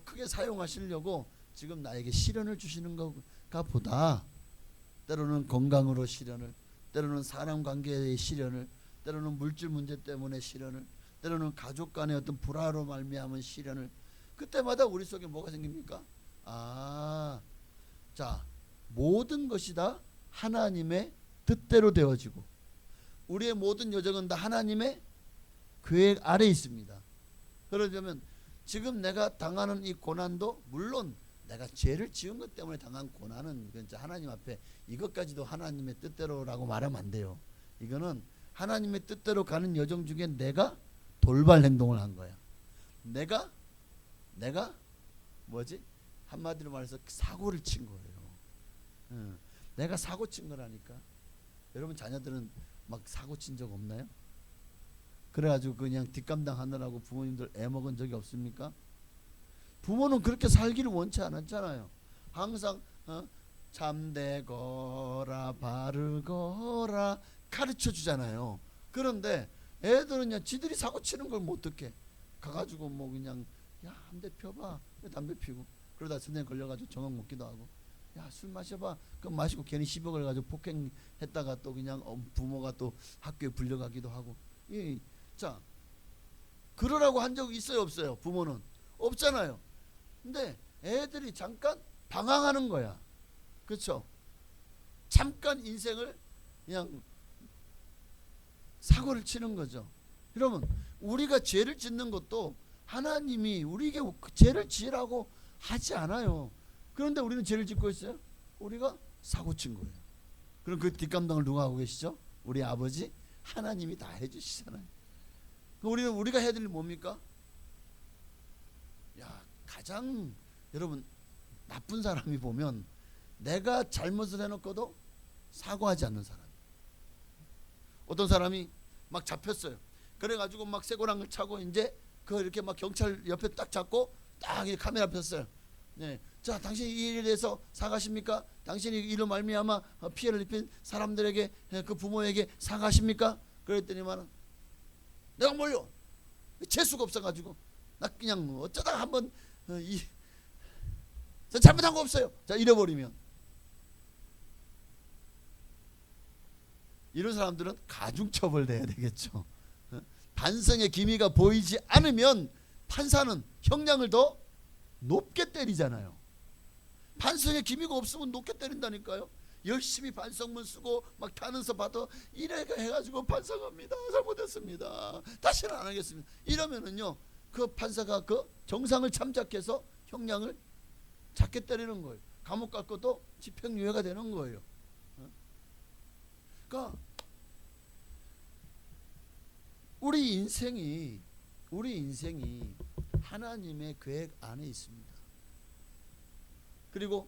크게 사용하시려고 지금 나에게 시련을 주시는 것과 보다, 때로는 건강으로 시련을, 때로는 사람 관계의 시련을, 때로는 물질 문제 때문에 시련을, 때로는 가족 간의 어떤 불화로 말미암은 시련을, 그때마다 우리 속에 뭐가 생깁니까? 자, 모든 것이 다 하나님의 뜻대로 되어지고 우리의 모든 여정은 다 하나님의 계획 아래 있습니다. 그러려면 지금 내가 당하는 이 고난도, 물론 내가 죄를 지은 것 때문에 당한 고난은 이건 하나님 앞에 이것까지도 하나님의 뜻대로라고 말하면 안 돼요. 이거는 하나님의 뜻대로 가는 여정 중에 내가 돌발 행동을 한 거야. 내가 뭐지? 한마디로 말해서 사고를 친 거예요. 내가 사고 친 거라니까. 여러분 자녀들은 막 사고 친 적 없나요? 그래가지고 그냥 뒷감당 하느라고 부모님들 애먹은 적이 없습니까? 부모는 그렇게 살기를 원치 않았잖아요. 항상 참되거라 바르거라 가르쳐 주잖아요. 그런데 애들은 그냥 지들이 사고 치는 걸 못 듣게 가가지고 뭐 그냥 한 대 펴봐, 담배 피고, 그러다 선생님 걸려가지고 정황 먹기도 하고, 술 마셔봐, 그럼 마시고 괜히 10억을 가지고 폭행했다가 또 그냥 부모가 또 학교에 불려가기도 하고. 자, 그러라고 한 적 있어요 없어요? 부모는 없잖아요. 근데 애들이 잠깐 방황하는 거야. 그렇죠? 잠깐 인생을 그냥 사고를 치는 거죠. 그러면 우리가 죄를 짓는 것도 하나님이 우리에게 죄를 지으라고 하지 않아요. 그런데 우리는 죄를 짓고 있어요. 우리가 사고 친 거예요. 그럼 그 뒷감당을 누가 하고 계시죠? 우리 아버지 하나님이 다 해주시잖아요. 우리가 해야 될 일 뭡니까? 가장 여러분 나쁜 사람이 보면 내가 잘못을 해놓고도 사과하지 않는 사람. 어떤 사람이 막 잡혔어요. 그래가지고 막 쇠고랑을 차고 이제 그 이렇게 막 경찰 옆에 딱 잡고 딱 카메라 폈어요. 네, 자, 당신이 이 일에 대해서 사과하십니까? 당신이 이로 말미암아 피해를 입힌 사람들에게, 그 부모에게 사과하십니까? 그랬더니만 내가 뭘요? 재수가 없어가지고 나 그냥 어쩌다가 한번 전 잘못한 거 없어요. 자, 잃어버리면 이런 사람들은 가중처벌돼야 되겠죠. 반성의 기미가 보이지 않으면 판사는 형량을 더 높게 때리잖아요. 반성의 기미가 없으면 높게 때린다니까요. 열심히 반성문 쓰고 막 탄원서 받아 이래가 해가지고 반성합니다. 잘못했습니다. 다시는 안 하겠습니다. 이러면은요 그 판사가 그 정상을 참작해서 형량을 작게 때리는 거예요. 감옥 갈 것도 집행유예가 되는 거예요. 그러니까 우리 인생이 하나님의 계획 안에 있습니다. 그리고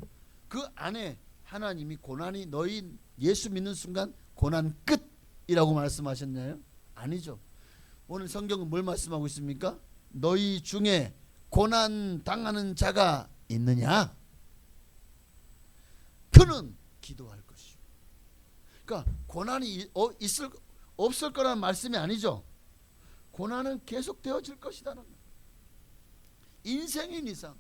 그 안에 하나님이 고난이 너희 예수 믿는 순간 고난 끝이라고 말씀하셨나요? 아니죠. 오늘 성경은 뭘 말씀하고 있습니까? 너희 중에 고난 당하는 자가 있느냐? 그는 기도할 것이요. 그러니까 고난이 없을 거라는 말씀이 아니죠. 고난은 계속 되어질 것이다는 거예요. 인생인 이상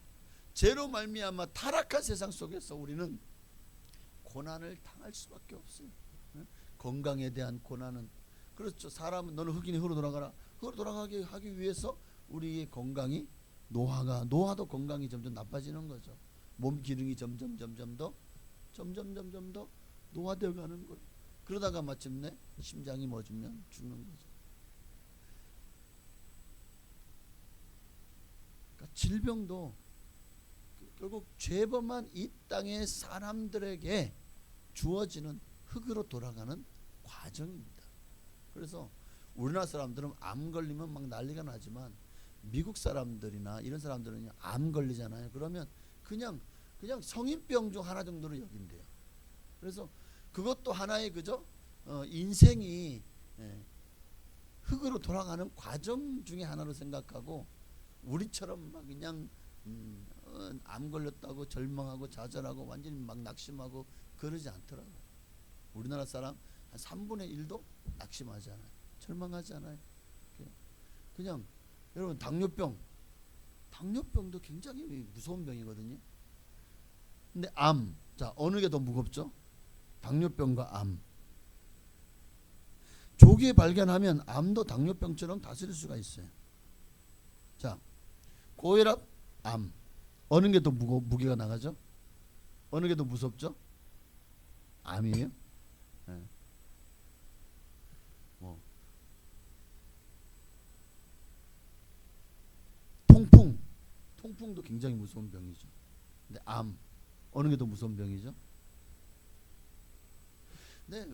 죄로 말미암아 타락한 세상 속에서 우리는 고난을 당할 수밖에 없어요. 건강에 대한 고난은 그렇죠. 사람은 너는 흑인이 흙으로 돌아가라. 흙으로 돌아가게 하기 위해서 우리의 건강이 노화도 건강이 점점 나빠지는 거죠. 몸 기능이 점점 더 노화되어 가는 거예요. 그러다가 마침내 심장이 멎으면 죽는 거죠. 그러니까 질병도 결국 죄범한 이 땅의 사람들에게 주어지는 흙으로 돌아가는 과정입니다. 그래서 우리나라 사람들은 암 걸리면 막 난리가 나지만 미국 사람들이나 이런 사람들은 암 걸리잖아요. 그러면 그냥 성인병 중 하나 정도로 여긴대요. 그래서 그것도 하나의 그저 인생이 흙으로 돌아가는 과정 중에 하나로 생각하고 우리처럼 막 그냥 암 걸렸다고 절망하고 좌절하고 완전히 막 낙심하고 그러지 않더라고요. 우리나라 사람 한 3분의 1도 낙심하지 않아요. 절망하지 않아요. 그냥 여러분 당뇨병도 굉장히 무서운 병이거든요. 근데 암, 자 어느 게 더 무겁죠? 당뇨병과 암. 조기에 발견하면 암도 당뇨병처럼 다스릴 수가 있어요. 자 고혈압, 암 어느 게 더 무게가 나가죠? 어느 게 더 무섭죠? 암이에요? 네. 통풍도 굉장히 무서운 병이죠. 근데 암 어느 게 더 무서운 병이죠? 네.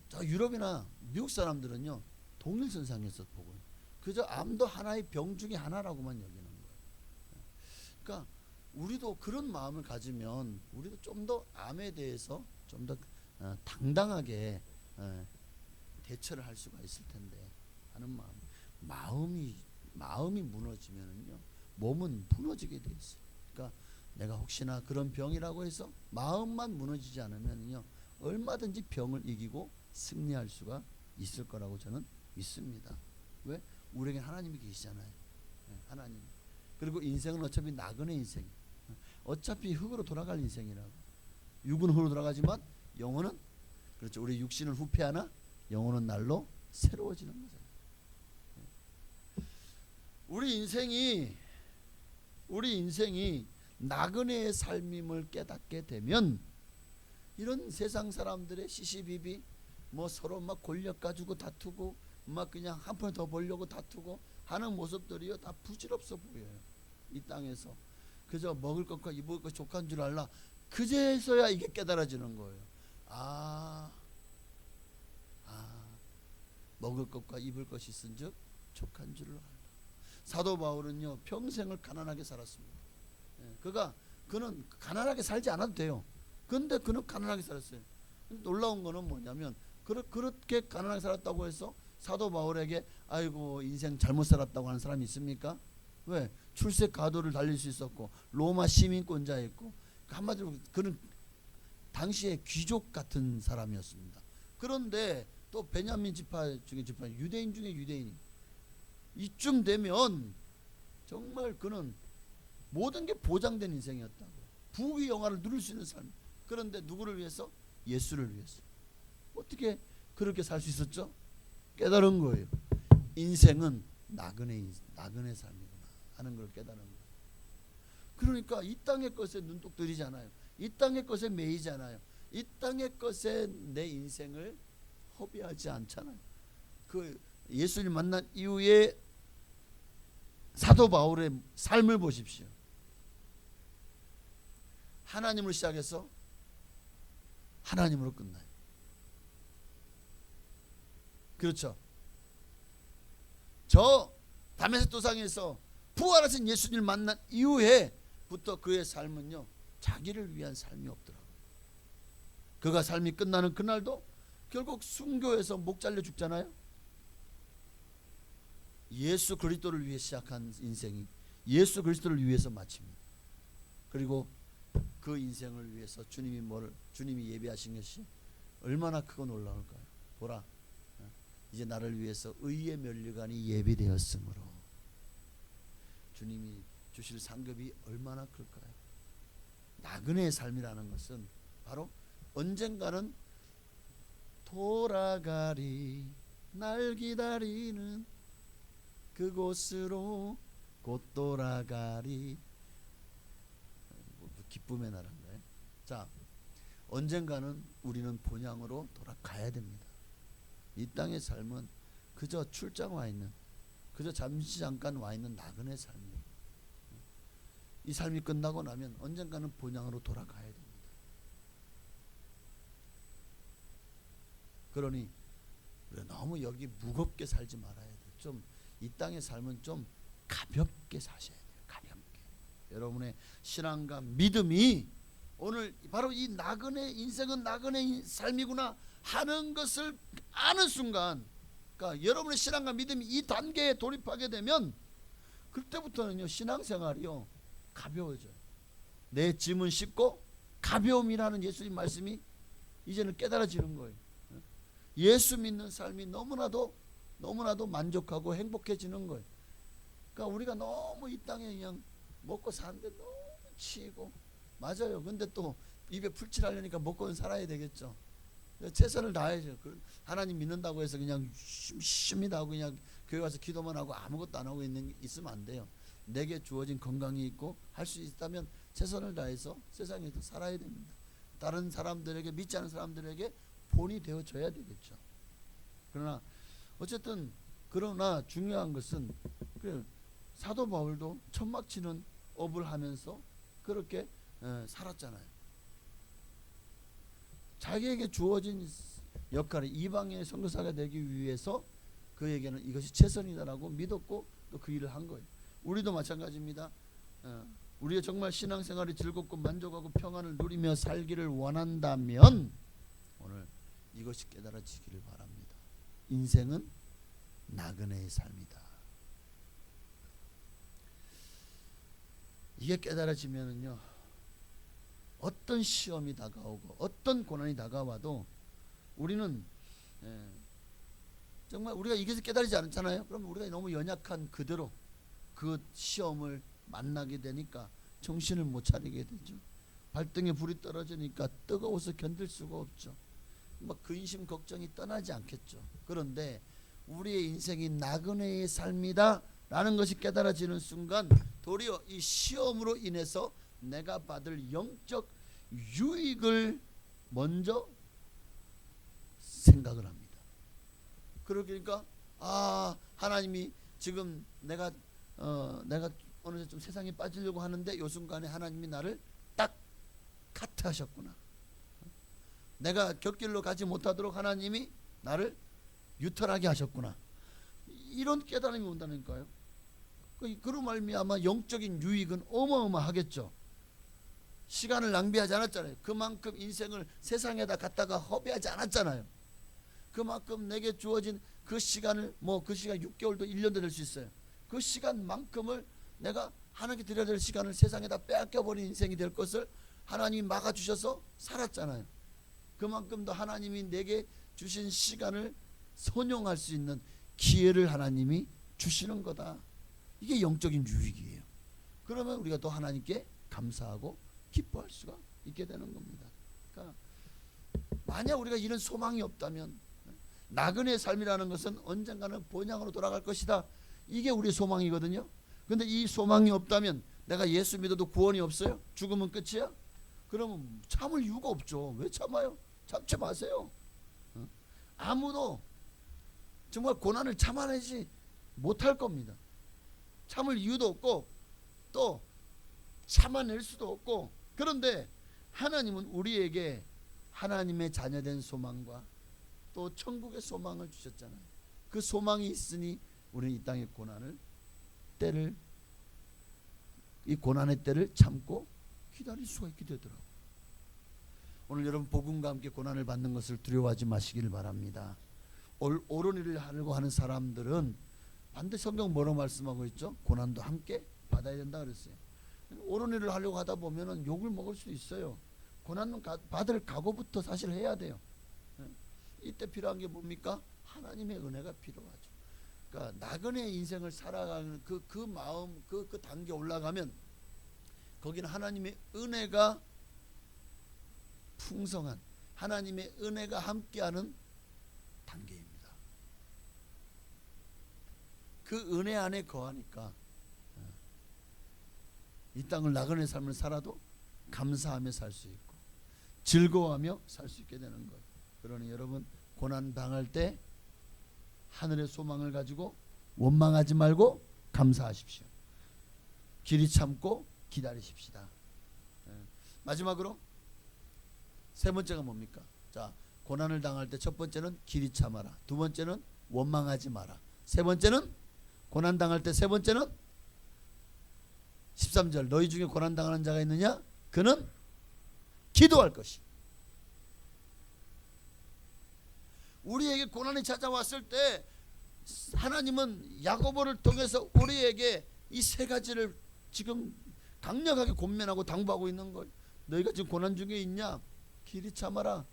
저 유럽이나 미국 사람들은요 동일선상에서 보고요. 그저 암도 하나의 병 중에 하나라고만 여기는 거예요. 그러니까 우리도 그런 마음을 가지면 우리도 좀 더 암에 대해서 좀 더 당당하게 대처를 할 수가 있을 텐데 하는 마음이 무너지면은요 몸은 무너지게 돼 있어요. 그러니까 내가 혹시나 그런 병이라고 해서 마음만 무너지지 않으면요 얼마든지 병을 이기고 승리할 수가 있을 거라고 저는 믿습니다. 왜? 우리에게 하나님이 계시잖아요. 하나님. 그리고 인생은 어차피 나그네 인생. 어차피 흙으로 돌아갈 인생이라고. 육은 흙으로 돌아가지만 영혼은 그렇죠. 우리 육신은 후패하나 영혼은 날로 새로워지는 거잖아요. 우리 인생이 나그네의 삶임을 깨닫게 되면 이런 세상 사람들의 시시비비 뭐 서로 막 권력 가지고 다투고 막 그냥 한 푼 더 벌려고 다투고 하는 모습들이요 다 부질없어 보여요. 이 땅에서 그저 먹을 것과 입을 것 족한 줄 알라. 그제서야 이게 깨달아지는 거예요. 먹을 것과 입을 것이 있은즉 족한 줄을 알라. 사도 바울은요 평생을 가난하게 살았습니다. 그는 가난하게 살지 않아도 돼요. 근데 그는 가난하게 살았어요. 놀라운 거는 뭐냐면 그렇게 가난하게 살았다고 해서 사도 바울에게 아이고 인생 잘못 살았다고 하는 사람이 있습니까? 왜? 출세 가도를 달릴 수 있었고 로마 시민권자였고 한마디로 그는 당시에 귀족 같은 사람이었습니다. 그런데 또 베냐민 지파 중에 유대인 중에 유대인 이쯤 되면 정말 그는 모든 게 보장된 인생이었다고. 부귀영화를 누릴 수 있는 삶. 그런데 누구를 위해서? 예수를 위해서. 어떻게 그렇게 살 수 있었죠? 깨달은 거예요. 인생은 나그네 삶이구나 하는 걸 깨달은 거예요. 그러니까 이 땅의 것에 눈독 들이잖아요. 이 땅의 것에 매이잖아요. 이 땅의 것에 내 인생을 허비하지 않잖아요. 그 예수님 만난 이후에 사도 바울의 삶을 보십시오. 하나님으로 시작해서 하나님으로 끝나요. 그렇죠. 저 다메섹 도상에서 부활하신 예수님을 만난 이후에부터 그의 삶은요, 자기를 위한 삶이 없더라고요. 그가 삶이 끝나는 그날도 결국 순교해서 목 잘려 죽잖아요. 예수 그리스도를 위해 시작한 인생이 예수 그리스도를 위해서 마칩니다. 그리고 그 인생을 위해서 주님이 예비하신 것이 얼마나 크고 놀라울까요? 보라, 이제 나를 위해서 의의 면류관이 예비되었으므로. 주님이 주실 상급이 얼마나 클까요? 나그네의 삶이라는 것은 바로 언젠가는 돌아가리 날 기다리는 그곳으로 곧 돌아가리. 기쁨의 나라인가요? 자, 언젠가는 우리는 본향으로 돌아가야 됩니다. 이 땅의 삶은 그저 출장 와 있는, 그저 잠깐 와 있는 나그네 삶이에요. 이 삶이 끝나고 나면 언젠가는 본향으로 돌아가야 됩니다. 그러니 우리가 너무 여기 무겁게 살지 말아야 돼요. 좀 이 땅의 삶은 좀 가볍게 사셔야 돼요. 가볍게. 여러분의 신앙과 믿음이 오늘 바로 이 나그네 인생은 나그네 삶이구나 하는 것을 아는 순간, 그러니까 여러분의 신앙과 믿음이 이 단계에 돌입하게 되면 그때부터는요, 신앙생활이요 가벼워져요. 내 짐은 쉽고 가벼움이라는 예수님 말씀이 이제는 깨달아지는 거예요. 예수 믿는 삶이 너무나도 만족하고 행복해지는 거예요. 그러니까 우리가 너무 이 땅에 그냥 먹고 사는데 너무 치이고, 맞아요. 근데 또 입에 풀칠하려니까 먹고는 살아야 되겠죠. 최선을 다해야죠. 하나님 믿는다고 해서 그냥 심심이다 하고 그냥 교회 와서 기도만 하고 아무것도 안 하고 있으면 안 돼요. 내게 주어진 건강이 있고 할 수 있다면 최선을 다해서 세상에서 살아야 됩니다. 다른 사람들에게, 믿지 않는 사람들에게 본이 되어줘야 되겠죠. 그러나 중요한 것은 사도 바울도 천막 치는 업을 하면서 그렇게 살았잖아요. 자기에게 주어진 역할이 이방인의 선교사가 되기 위해서 그에게는 이것이 최선이다라고 믿었고 또 그 일을 한 거예요. 우리도 마찬가지입니다. 우리가 정말 신앙생활이 즐겁고 만족하고 평안을 누리며 살기를 원한다면 오늘 이것이 깨달아지기를 바랍니다. 인생은 나그네의 삶이다. 이게 깨달아지면은요, 어떤 시험이 다가오고 어떤 고난이 다가와도 우리는 정말 우리가 이것을 깨달지 않잖아요. 그럼 우리가 너무 연약한 그대로 그 시험을 만나게 되니까 정신을 못 차리게 되죠. 발등에 불이 떨어지니까 뜨거워서 견딜 수가 없죠. 막 근심 걱정이 떠나지 않겠죠. 그런데 우리의 인생이 나그네의 삶이다 라는 것이 깨달아지는 순간 도리어 이 시험으로 인해서 내가 받을 영적 유익을 먼저 생각을 합니다. 그러니까 하나님이 지금 내가 어느새 좀 세상에 빠지려고 하는데 요 순간에 하나님이 나를 딱 카트하셨구나. 내가 곁길로 가지 못하도록 하나님이 나를 유턴하게 하셨구나. 이런 깨달음이 온다니까요. 그로 말미암아 영적인 유익은 어마어마하겠죠. 시간을 낭비하지 않았잖아요. 그만큼 인생을 세상에다 갖다가 허비하지 않았잖아요. 그만큼 내게 주어진 그 시간을 그 시간 6개월도 1년도 될 수 있어요. 그 시간만큼을 내가 하나님께 드려야 될 시간을 세상에다 빼앗겨버린 인생이 될 것을 하나님이 막아주셔서 살았잖아요. 그만큼 더 하나님이 내게 주신 시간을 선용할 수 있는 기회를 하나님이 주시는 거다. 이게 영적인 유익이에요. 그러면 우리가 또 하나님께 감사하고 기뻐할 수가 있게 되는 겁니다. 그러니까 만약 우리가 이런 소망이 없다면 나그네의 삶이라는 것은 언젠가는 본향으로 돌아갈 것이다. 이게 우리의 소망이거든요. 근데 이 소망이 없다면 내가 예수 믿어도 구원이 없어요? 죽으면 끝이야? 그러면 참을 이유가 없죠. 왜 참아요? 참지 마세요. 아무도 정말 고난을 참아내지 못할 겁니다. 참을 이유도 없고 또 참아낼 수도 없고. 그런데 하나님은 우리에게 하나님의 자녀된 소망과 또 천국의 소망을 주셨잖아요. 그 소망이 있으니 우리는 이 땅의 이 고난의 때를 참고 기다릴 수가 있게 되더라고요. 오늘 여러분 복음과 함께 고난을 받는 것을 두려워하지 마시기를 바랍니다. 옳은 일을 하려고 하는 사람들은 반드시 성경 뭐라고 말씀하고 있죠? 고난도 함께 받아야 된다 그랬어요. 옳은 일을 하려고 하다 보면은 욕을 먹을 수 있어요. 고난은 받을 각오부터 사실 해야 돼요. 이때 필요한 게 뭡니까? 하나님의 은혜가 필요하죠. 그러니까 나그네 인생을 살아가는 그 마음, 그 단계 올라가면 거기는 하나님의 은혜가 풍성한, 하나님의 은혜가 함께하는 단계입니다. 그 은혜 안에 거하니까 이 땅을 나그네 삶을 살아도 감사하며 살 수 있고 즐거워하며 살 수 있게 되는 거예요. 그러니 여러분 고난 당할 때 하늘의 소망을 가지고 원망하지 말고 감사하십시오. 길이 참고 기다리십시다. 마지막으로 세 번째가 뭡니까? 자, 고난을 당할 때 첫 번째는 길이 참아라. 두 번째는 원망하지 마라. 세 번째는 고난 당할 때 세 번째는 13절 너희 중에 고난 당하는 자가 있느냐? 그는 기도할 것이. 우리에게 고난이 찾아왔을 때 하나님은 야고보를 통해서 우리에게 이 세 가지를 지금 강력하게 권면하고 당부하고 있는 거예요. 너희가 지금 고난 중에 있냐? 길이 참아라.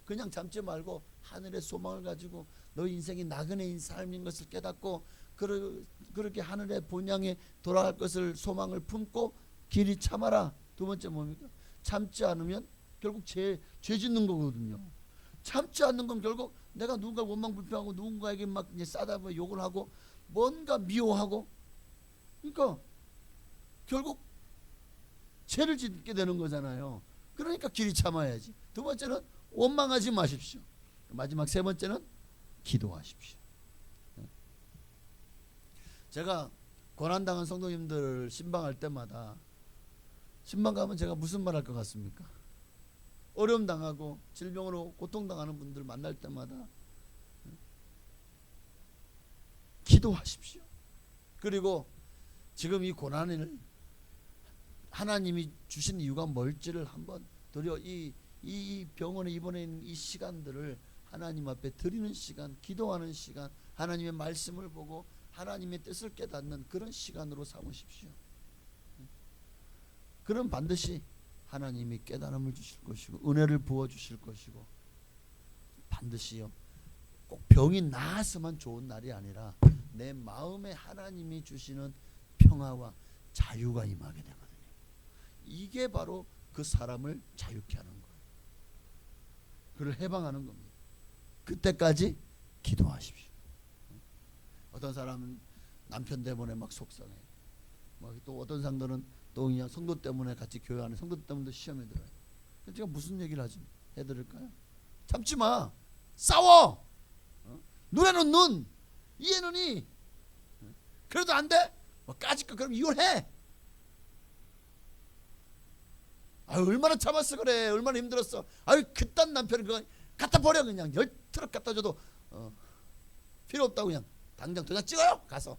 그냥 참지 말고 하늘의 소망을 가지고 너희 인생이 나그네인 삶인 것을 깨닫고 그렇게 하늘의 본향에 돌아갈 것을 소망을 품고 길이 참아라. 두 번째 뭡니까? 참지 않으면 결국 죄 짓는 거거든요. 참지 않는 건 결국 내가 누군가 원망 불평하고 누군가에게 막 싸다보 욕을 하고 뭔가 미워하고, 그러니까 결국 죄를 짓게 되는 거잖아요. 그러니까 길이 참아야지. 두 번째는 원망하지 마십시오. 마지막 세 번째는 기도하십시오. 제가 고난당한 성도님들 신방할 때마다 신방 가면 제가 무슨 말 할 것 같습니까? 어려움 당하고 질병으로 고통당하는 분들 만날 때마다 기도하십시오. 그리고 지금 이 고난을 하나님이 주신 이유가 뭘지를 한번 도리어 이 병원에 입원해 있는 이 시간들을 하나님 앞에 드리는 시간, 기도하는 시간, 하나님의 말씀을 보고 하나님의 뜻을 깨닫는 그런 시간으로 삼으십시오. 그럼 반드시 하나님이 깨달음을 주실 것이고 은혜를 부어주실 것이고, 반드시요 꼭 병이 나아서만 좋은 날이 아니라 내 마음에 하나님이 주시는 평화와 자유가 임하게 되거든요. 이게 바로 그 사람을 자유케 하는 거예요. 그를 해방하는 겁니다. 그때까지 기도하십시오. 어떤 사람은 남편 때문에 막 속상해. 또 어떤 사람들은 또 그냥 성도 때문에 같이 교회하는 성도 때문에 시험에 들어요. 제가 무슨 얘기를 해드릴까요? 참지 마. 싸워. 눈에는 눈, 이에는 이. 그래도 안 돼? 까짓 거 그럼 이혼해. 아유 얼마나 참았어 그래. 얼마나 힘들었어. 아유 그딴 남편은 그거 갖다 버려. 그냥 10트럭 갖다 줘도 필요 없다고 그냥 당장 도장 찍어요 가서.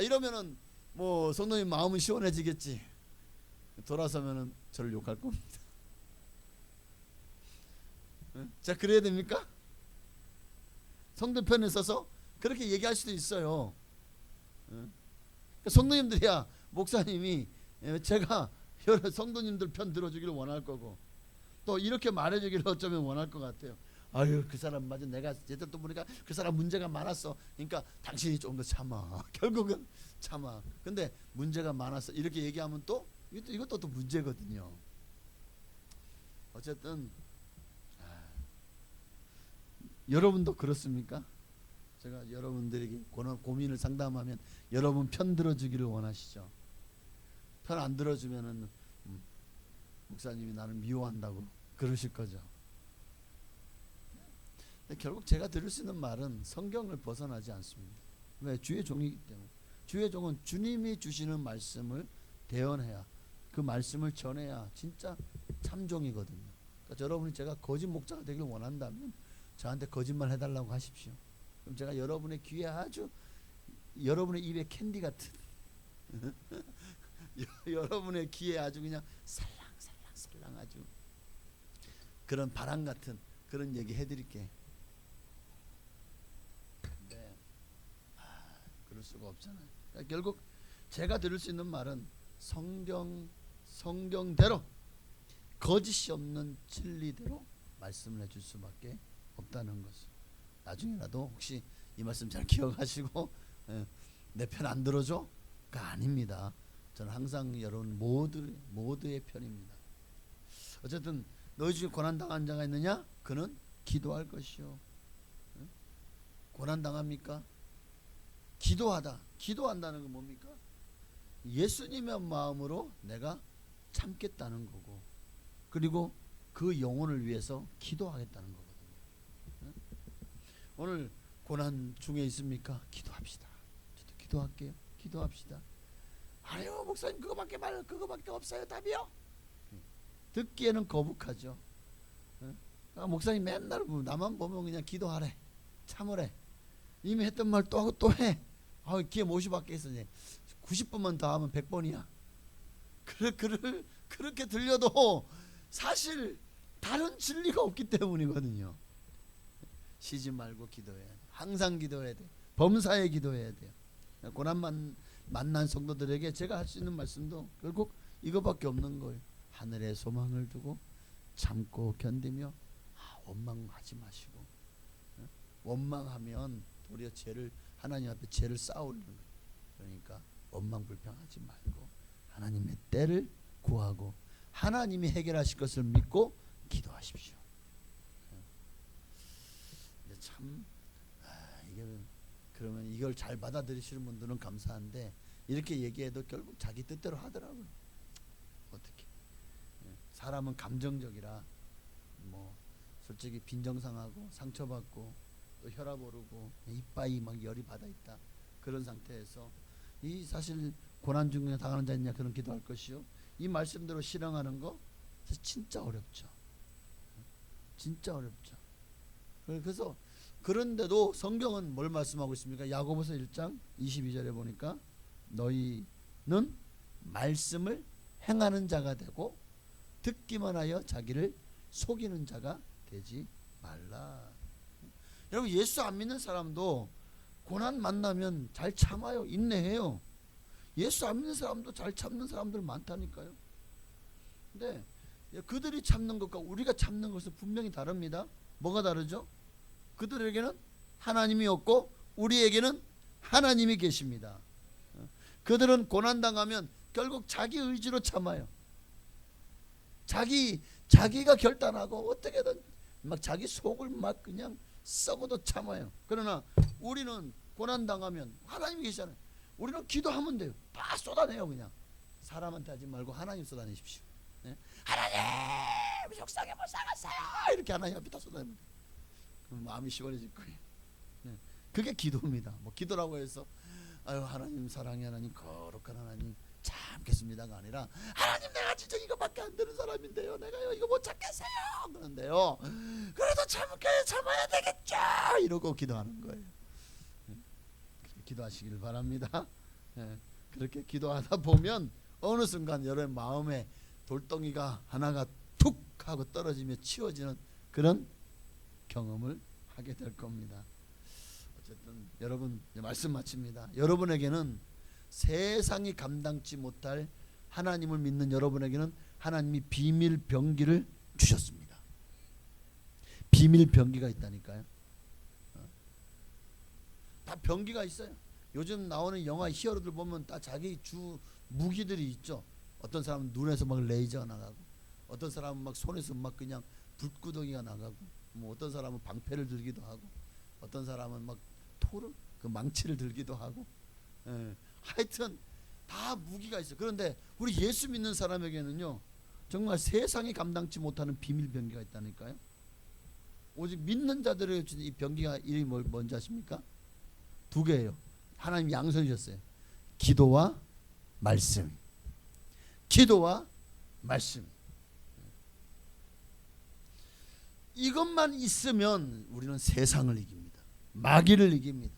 이러면은 뭐 성도님 마음은 시원해지겠지. 돌아서면은 저를 욕할 겁니다. 자, 그래야 됩니까? 성도 편에 서서 그렇게 얘기할 수도 있어요. 성도님들이야 목사님이 제가 여러 성도님들 편 들어주기를 원할 거고, 또 이렇게 말해주기를 어쩌면 원할 것 같아요. 아유 그 사람 맞아, 내가 제대로 또 보니까 그 사람 문제가 많았어. 그러니까 당신이 좀 더 참아. 결국은 참아. 근데 문제가 많았어 이렇게 얘기하면 또 이것도 또 문제거든요. 어쨌든 여러분도 그렇습니까? 제가 여러분들에게 고민을 상담하면 여러분 편 들어주기를 원하시죠? 편 안 들어주면은 목사님이 나를 미워한다고 그러실 거죠. 근데 결국 제가 들을 수 있는 말은 성경을 벗어나지 않습니다. 왜? 주의 종이기 때문에. 주의 종은 주님이 주시는 말씀을 대언해야, 그 말씀을 전해야 진짜 참종이거든요. 그러니까 여러분이 제가 거짓 목자가 되길 원한다면 저한테 거짓말 해달라고 하십시오. 그럼 제가 여러분의 귀에 아주, 여러분의 입에 캔디 같은 여러분의 귀에 아주 그냥 살랑살랑 아주 그런 바람 같은 그런 얘기 해드릴게. 근데 그럴 수가 없잖아요. 그러니까 결국 제가 들을 수 있는 말은 성경대로, 거짓이 없는 진리대로 말씀을 해줄 수밖에 없다는 것을 나중에라도 혹시 이 말씀 잘 기억하시고 내 편 안 들어줘?가 아닙니다. 저는 항상 여러분 모두의 편입니다. 어쨌든 너희 중에 고난당한 자가 있느냐? 그는 기도할 것이요. 고난당합니까? 기도한다는 건 뭡니까? 예수님의 마음으로 내가 참겠다는 거고, 그리고 그 영혼을 위해서 기도하겠다는 거거든요. 오늘 고난 중에 있습니까? 기도합시다. 저도 기도할게요. 기도합시다. 아유 목사님 그거밖에 없어요 답이요? 듣기에는 거북하죠. 목사님 맨날 나만 보면 그냥 기도하래, 참으래, 이미 했던 말 또 하고 또 해. 기회 못이 밖에 있어. 90번만 더 하면 100번이야. 그렇게 들려도 사실 다른 진리가 없기 때문이거든요. 쉬지 말고 기도해야 돼. 항상 기도해야 돼. 범사에 기도해야 돼요. 고난 만난 성도들에게 제가 할 수 있는 말씀도 결국 이거밖에 없는 거예요. 하늘에 소망을 두고 참고 견디며 원망하지 마시고. 원망하면 도리어 하나님 앞에 죄를 쌓아올리는 거예요. 그러니까 원망 불평하지 말고 하나님의 때를 구하고 하나님이 해결하실 것을 믿고 기도하십시오. 근데 참 이게 그러면 이걸 잘 받아들이시는 분들은 감사한데 이렇게 얘기해도 결국 자기 뜻대로 하더라고요. 어떻게? 사람은 감정적이라 뭐 솔직히 빈정상하고 상처받고 또 혈압 오르고 이빨이 막 열이 받아 있다. 그런 상태에서 이 사실 고난 중에 당하는 자 있냐 그런 기도할 것이요. 이 말씀대로 실행하는 거 진짜 어렵죠. 진짜 어렵죠. 그래서 그런데도 성경은 뭘 말씀하고 있습니까? 야고보서 1장 22절에 보니까 너희는 말씀을 행하는 자가 되고 듣기만 하여 자기를 속이는 자가 되지 말라. 여러분 예수 안 믿는 사람도 고난 만나면 잘 참아요. 인내해요. 예수 안 믿는 사람도 잘 참는 사람들 많다니까요. 근데 그들이 참는 것과 우리가 참는 것은 분명히 다릅니다. 뭐가 다르죠? 그들에게는 하나님이 없고 우리에게는 하나님이 계십니다. 그들은 고난당하면 결국 자기 의지로 참아요. 자기가 결단하고 어떻게든 막 자기 속을 막 그냥 썩어도 참아요. 그러나 우리는 고난당하면 하나님이 계시잖아요. 우리는 기도하면 돼요. 다 쏟아내요. 그냥 사람한테 하지 말고 하나님 쏟아내십시오. 하나님 속상해 못 살았어요. 이렇게 하나님 앞에 다 쏟아내면 돼요. 그럼 마음이 시원해질 거예요. 그게 기도입니다. 뭐 기도라고 해서 아유 하나님 사랑의 하나님 거룩한 하나님 참겠습니다가 아니라 하나님 내가 진짜 이거밖에 안 되는 사람인데요. 내가요 이거 못 참겠어요. 그런데요. 그래도 참아야 되겠죠. 이러고 기도하는 거예요. 기도하시길 바랍니다. 그렇게 기도하다 보면 어느 순간 여러분 마음에 돌덩이가 하나가 툭 하고 떨어지며 치워지는 그런 경험을 하게 될 겁니다. 어쨌든 여러분 말씀 마칩니다. 여러분에게는 세상이 감당치 못할 하나님을 믿는 여러분에게는 하나님이 비밀 병기를 주셨습니다. 비밀 병기가 있다니까요. 다 병기가 있어요. 요즘 나오는 영화 히어로들 보면 다 자기 주 무기들이 있죠. 어떤 사람은 눈에서 막 레이저가 나가고 어떤 사람은 막 손에서 막 그냥 불구덩이가 나가고 뭐 어떤 사람은 방패를 들기도 하고, 어떤 사람은 막 토를 그 망치를 들기도 하고, 하여튼 다 무기가 있어. 그런데 우리 예수 믿는 사람에게는요, 정말 세상이 감당치 못하는 비밀 병기가 있다니까요. 오직 믿는 자들에게 주는 이 병기가 이름이 뭔지 아십니까? 두 개예요. 하나님 양손 주셨어요. 기도와 말씀. 기도와 말씀. 이것만 있으면 우리는 세상을 이깁니다. 마귀를 이깁니다.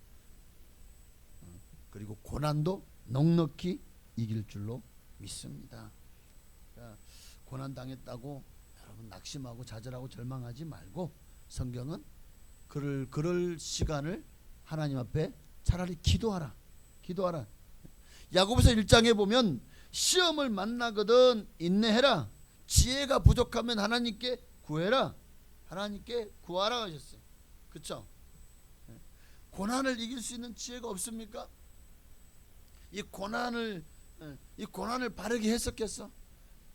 그리고 고난도 넉넉히 이길 줄로 믿습니다. 그러니까 고난 당했다고 여러분 낙심하고 좌절하고 절망하지 말고, 성경은 그럴 시간을 하나님 앞에 차라리 기도하라. 기도하라. 야고보서 1장에 보면 시험을 만나거든 인내해라. 지혜가 부족하면 하나님께 구해라. 하나님께 구하라 하셨어요. 그렇죠? 고난을 이길 수 있는 지혜가 없습니까? 이 고난을 바르게 해석해서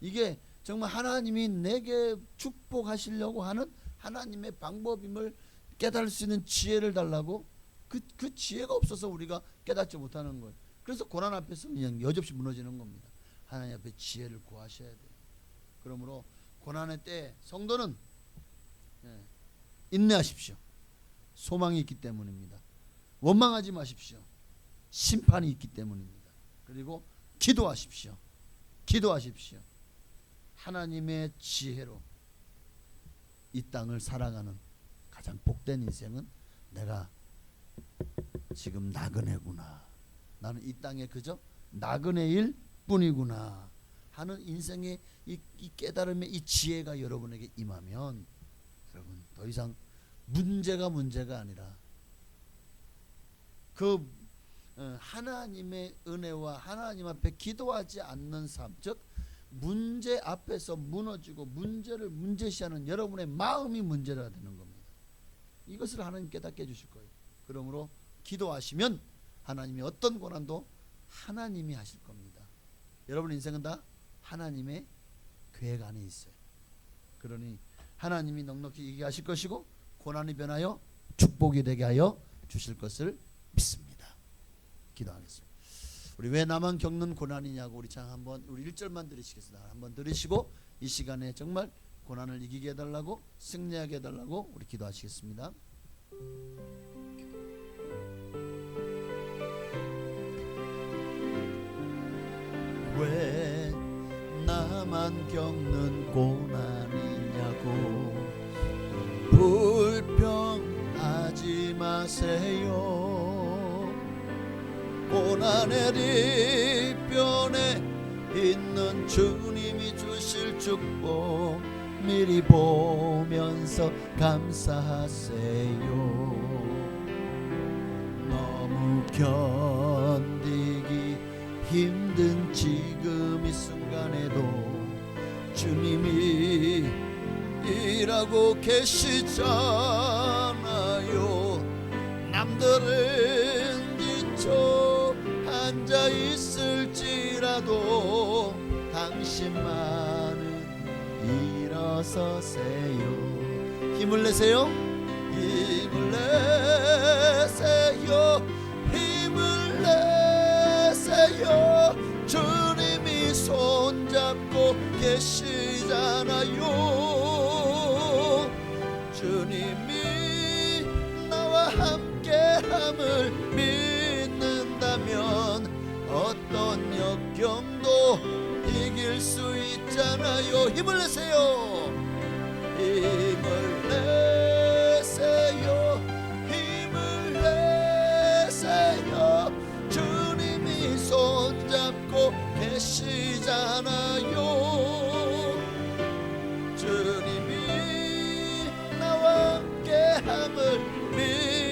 이게 정말 하나님이 내게 축복하시려고 하는 하나님의 방법임을 깨달을 수 있는 지혜를 달라고. 그 지혜가 없어서 우리가 깨닫지 못하는 거예요. 그래서 고난 앞에서 그냥 여지없이 무너지는 겁니다. 하나님 앞에 지혜를 구하셔야 돼요. 그러므로 고난의 때 성도는 인내하십시오. 소망이 있기 때문입니다. 원망하지 마십시오. 심판이 있기 때문입니다. 그리고 기도하십시오. 기도하십시오. 하나님의 지혜로 이 땅을 살아가는 가장 복된 인생은 내가 지금 나그네구나, 나는 이 땅에 그저 나그네일 뿐이구나 하는 인생의 이 깨달음의 이 지혜가 여러분에게 임하면, 여러분 더 이상 문제가 아니라 그 하나님의 은혜와 하나님 앞에 기도하지 않는 삶, 즉 문제 앞에서 무너지고 문제를 문제시하는 여러분의 마음이 문제가 되는 겁니다. 이것을 하나님 깨닫게 해주실 거예요. 그러므로 기도하시면 하나님이 어떤 고난도 하나님이 하실 겁니다. 여러분 인생은 다 하나님의 계획 안에 있어요. 그러니 하나님이 넉넉히 이기게 하실 것이고 고난이 변하여 축복이 되게 하여 주실 것을 믿습니다. 기도하겠습니다. 우리 왜 나만 겪는 고난이냐고 우리 참 한번 우리 1절만 들으시겠습니다. 한번 들으시고 이 시간에 정말 고난을 이기게 해달라고, 승리하게 해달라고 우리 기도하시겠습니다. 왜 나만 겪는 고난이냐고 불평하지 마세요. 고난의 뒤편에 있는 주님이 주실 축복 미리 보면서 감사하세요. 너무 견디기 힘든 지금 이 순간에도 주님이 일하고 계시잖아요. 남들은 지쳐 앉아 있을지라도 당신만은 일어서세요. 힘을 내세요. 힘을 내세요. 힘을 내세요. 주님이 손잡고 계시잖아요. 주님이 나와 함께함을 믿는다면 어떤 역경도 이길 수 있잖아요. 힘을 내세요. 힘을 내세요. 힘을 내세요. 주님이 손잡고 계시잖아요. 주님이 나와 함께함을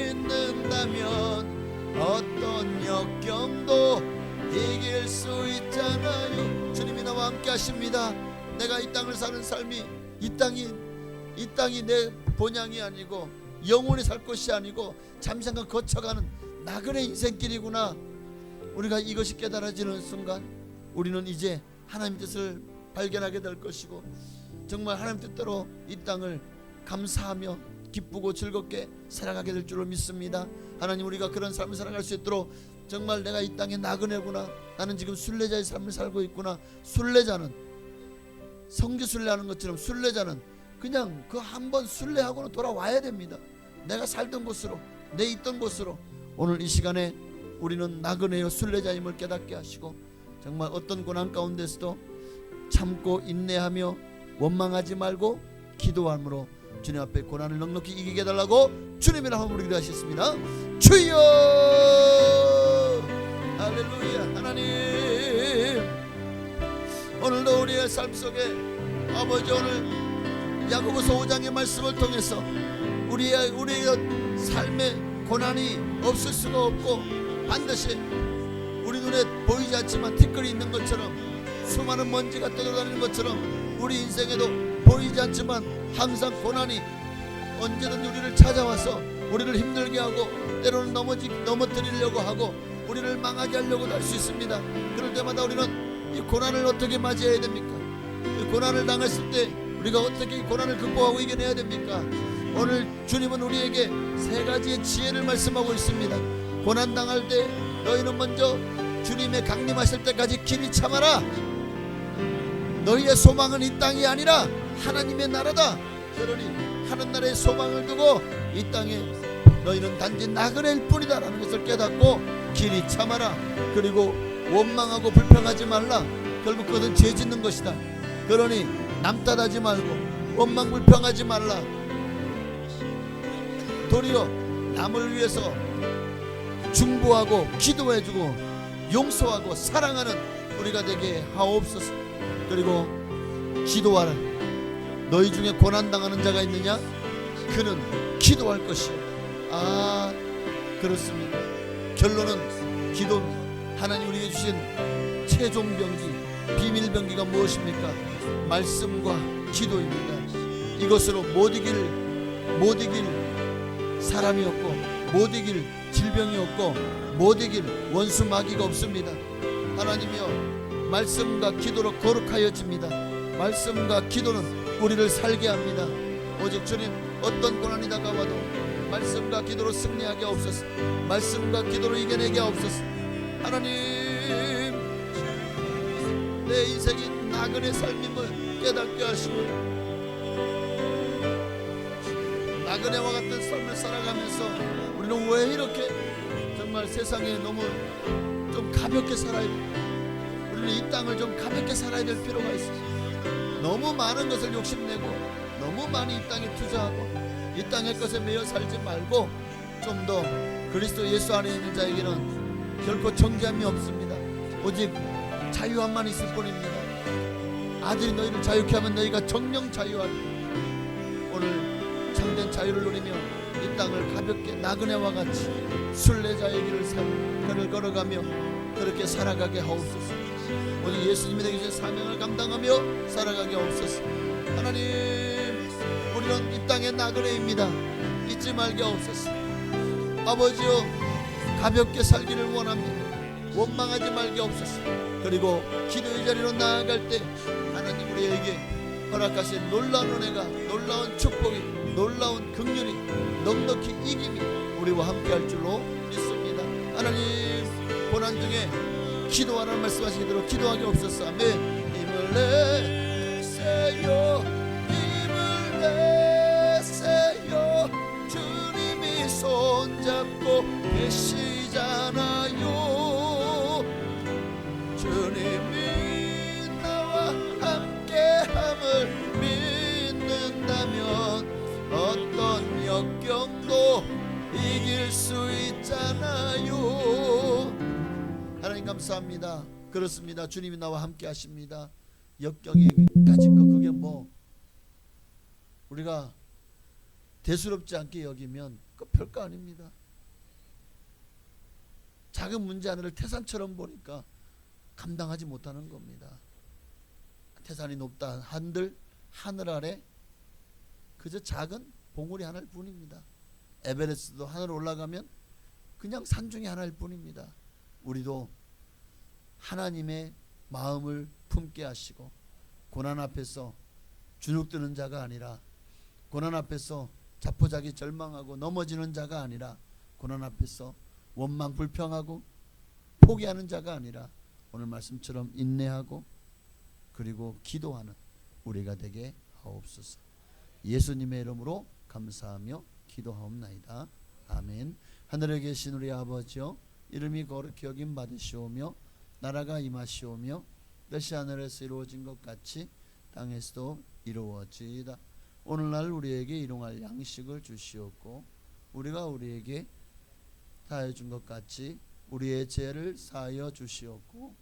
믿는다면 어떤 역경도 이길 수 있잖아요. 주님이 나와 함께 하십니다. 내가 이 땅을 사는 삶이 이 땅이 내 본향이 아니고 영원히 살 것이 아니고 잠시간 거쳐가는 나그네 인생길이구나. 우리가 이것이 깨달아지는 순간 우리는 이제 하나님 뜻을 발견하게 될 것이고 정말 하나님 뜻대로 이 땅을 감사하며 기쁘고 즐겁게 살아가게 될 줄로 믿습니다. 하나님, 우리가 그런 삶을 살아갈 수 있도록 정말 내가 이 땅에 나그네구나, 나는 지금 순례자의 삶을 살고 있구나. 순례자는 성지 순례하는 것처럼 순례자는 그냥 그 한 번 순례하고는 돌아와야 됩니다. 내가 살던 곳으로, 내 있던 곳으로. 오늘 이 시간에 우리는 나그네요 순례자임을 깨닫게 하시고 정말 어떤 고난 가운데서도 참고 인내하며 원망하지 말고 기도함으로 주님 앞에 고난을 넉넉히 이기게 해달라고 주님이라 함으로 기도하셨습니다. 주여 할렐루야. 하나님, 오늘도 우리의 삶 속에 아버지, 오늘 야고보서 5장의 말씀을 통해서 우리의 삶에 고난이 없을 수가 없고 반드시 우리 눈에 보이지 않지만 티끌이 있는 것처럼, 수많은 먼지가 떠돌아다니는 것처럼 우리 인생에도 보이지 않지만 항상 고난이 언제든 우리를 찾아와서 우리를 힘들게 하고 때로는 넘어뜨리려고 하고 우리를 망하게 하려고도 할 수 있습니다. 그럴 때마다 우리는 이 고난을 어떻게 맞이해야 됩니까? 이 고난을 당했을 때 우리가 어떻게 이 고난을 극복하고 이겨내야 됩니까? 오늘 주님은 우리에게 세 가지의 지혜를 말씀하고 있습니다. 고난 당할 때 너희는 먼저 주님의 강림하실 때까지 길이 참아라. 너희의 소망은 이 땅이 아니라 하나님의 나라다. 그러니 하늘나라의 소망을 두고 이 땅에 너희는 단지 나그네일 뿐이다 라는 것을 깨닫고 길이 참아라. 그리고 원망하고 불평하지 말라. 결국 그것은 죄 짓는 것이다. 그러니 남 탓하지 말고 원망 불평하지 말라. 도리어 남을 위해서 중보하고 기도해주고 용서하고 사랑하는 우리가 되게 하옵소서. 그리고 기도하라. 너희 중에 고난당하는 자가 있느냐? 그는 기도할 것이요. 아, 그렇습니다. 결론은 기도입니다. 하나님 우리에게 주신 최종 병기, 비밀 병기가 무엇입니까? 말씀과 기도입니다. 이것으로 못 이길 사람이 없고 못 이길 질병이 없고 못 이길 원수 마귀가 없습니다. 하나님이여, 말씀과 기도로 거룩하여집니다. 말씀과 기도는 우리를 살게 합니다. 오직 주님, 어떤 고난이 다가와도 말씀과 기도로 승리하게 하옵소서. 말씀과 기도로 이겨내게 하옵소서. 하나님, 내 인생이 나그네 삶임을 깨닫게 하시고 나그네와 같은 삶을 살아가면서 우리는 왜 이렇게 정말 세상에 너무 좀 가볍게 살아야 돼? 우리는 이 땅을 좀 가볍게 살아야 될 필요가 있어요. 너무 많은 것을 욕심내고 너무 많이 이 땅에 투자하고 이 땅의 것에 매여 살지 말고 좀 더 그리스도 예수 안에 있는 자에게는 결코 정죄함이 없습니다. 오직 자유함만 있을 뿐입니다. 아들이 너희를 자유케 하면 너희가 정령 자유하리. 오늘 참된 자유를 누리며 이 땅을 가볍게 나그네와 같이 순례자의 길을 걸어가며 그렇게 살아가게 하옵소서. 오직 예수님이 되기 전에 사명을 감당하며 살아가게 하옵소서. 하나님, 우리는 이 땅의 나그네입니다. 잊지 말게 하옵소서. 아버지여, 가볍게 살기를 원합니다. 원망하지 말게 하옵소서. 그리고 기도의 자리로 나아갈 때 하나님 우리에게 허락하신 놀라운 은혜가, 놀라운 축복이, 놀라운 긍휼이, 넉넉히 이김이 우리와 함께할 줄로 믿습니다. 하나님, 고난 중에 기도하라는 말씀하시게 대로 기도하게 없었어. 아멘. 힘을 내세요, 힘을 내세요. 주님이 손잡고 계시잖아요. 주님이 나와 함께함을 믿는다면 어떤 역경도 이길 수 있잖아요. 하나님 감사합니다. 그렇습니다. 주님이 나와 함께 하십니다. 역경이 까짓 거 그게 뭐 우리가 대수롭지 않게 여기면 그 별거 아닙니다. 작은 문제 하나를 태산처럼 보니까 감당하지 못하는 겁니다. 태산이 높다 한들 하늘 아래 그저 작은 봉우리 하나일 뿐입니다. 에베레스트도 하늘 올라가면 그냥 산 중에 하나일 뿐입니다. 우리도 하나님의 마음을 품게 하시고 고난 앞에서 주눅드는 자가 아니라 고난 앞에서 자포자기 절망하고 넘어지는 자가 아니라 고난 앞에서 원망 불평하고 포기하는 자가 아니라 오늘 말씀처럼 인내하고 그리고 기도하는 우리가 되게 하옵소서. 예수님의 이름으로 감사하며 기도하옵나이다. 아멘. 하늘에 계신 우리 아버지여, 이름이 거룩히 여김 받으시오며 나라가 임하시오며 뜻이 하늘에서 이루어진 것 같이 땅에서도 이루어지이다. 오늘날 우리에게 일용할 양식을 주시옵고 우리가 우리에게 사하여 준 것 같이 우리의 죄를 사하여 주시옵고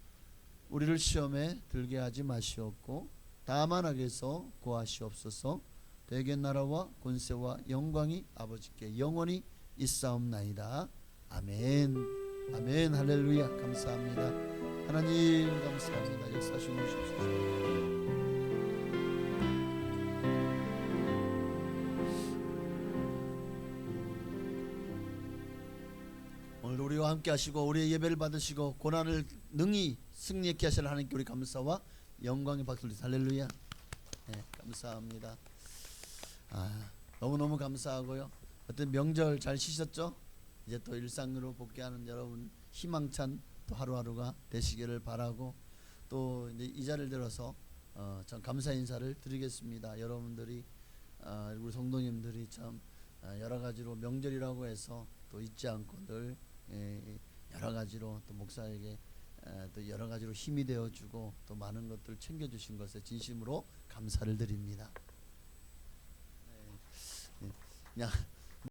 우리를 시험에 들게 하지 마시옵고 다만 악에서 구하시옵소서. 대개 나라와 권세와 영광이 아버지께 영원히 있사옵나이다. 아멘. 아멘. 할렐루야. 감사합니다. 하나님 감사합니다. 역사하시고 오십시오. 오늘 우리와 함께 하시고 우리의 예배를 받으시고 고난을 능히 승리케 하시는 하나님께 우리 감사와 영광의 박수를 할렐루야. 네, 감사합니다. 너무너무 감사하고요. 어떤 명절 잘 쉬셨죠? 이제 또 일상으로 복귀하는 여러분 희망찬 또 하루하루가 되시기를 바라고 또 이제 이 자리를 들어서 전 감사 인사를 드리겠습니다. 여러분들이 우리 성도님들이 참 여러 가지로 명절이라고 해서 또 잊지 않고 늘 여러 가지로 또 목사에게 또 여러 가지로 힘이 되어주고 또 많은 것들 챙겨주신 것에 진심으로 감사를 드립니다. 그냥